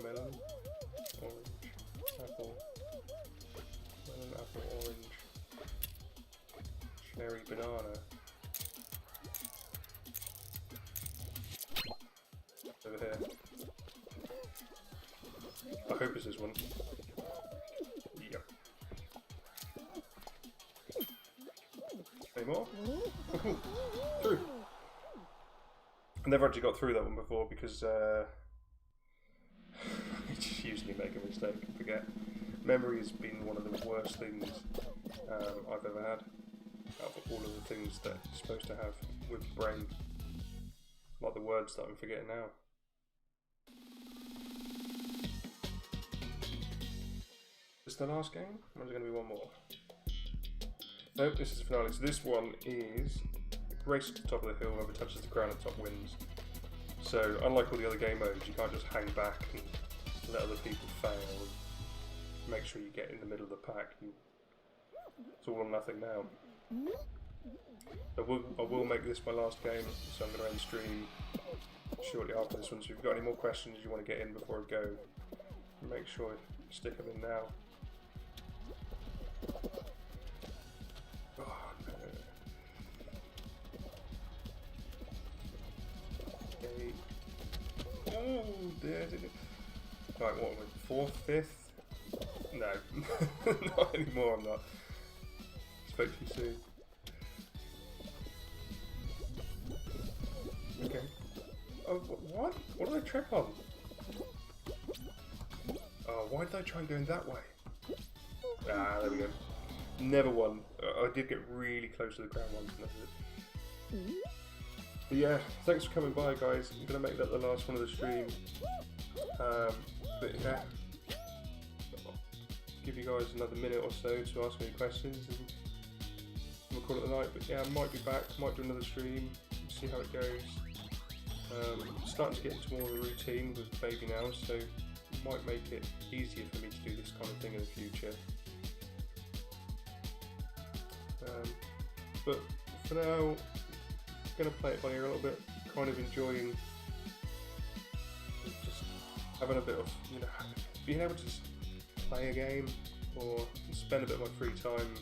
Melon, orange, apple, melon, apple, orange, cherry, banana. Over here. I hope it's this one. Yep. Any more? Through. I never actually got through that one before because I just usually make a mistake and forget. Memory has been one of the worst things I've ever had out of all of the things that you're supposed to have with the brain. Like the words that I'm forgetting now. Is this the last game? Or is there going to be one more? Nope, this is the finale. So this one is race to the top of the hill, whoever touches the ground at the top wins. So unlike all the other game modes, you can't just hang back and let other people fail. Make sure you get in the middle of the pack. It's all or nothing now. I will make this my last game, so I'm going to end the stream shortly after this one. So if you've got any more questions you want to get in before I go, make sure you stick them in now. Oh, no. Okay. Oh, there. Right, what am I? 4th, 5th? No, not anymore. I'm not. Spoke too soon. Okay. Oh, what? What did I trip on? Oh, why did I try going that way? Ah, there we go. Never won. I did get really close to the ground once, and that was it. But yeah, thanks for coming by, guys. I'm going to make that the last one of the stream. But yeah, I'll give you guys another minute or so to ask me questions, and we'll call it a night. But yeah, I might be back, might do another stream, see how it goes. Starting to get into more of a routine with the baby now, so it might make it easier for me to do this kind of thing in the future. But for now, I'm going to play it by ear a little bit, kind of enjoying just having a bit of, you know, being able to just play a game or spend a bit of my free time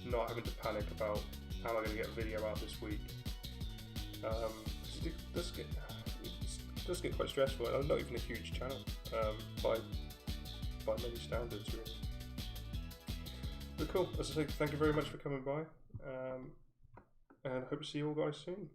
not having to panic about how am I going to get a video out this week. It does get quite stressful, and I'm not even a huge channel by many standards, really. But cool, as I say, thank you very much for coming by, and I hope to see you all guys soon.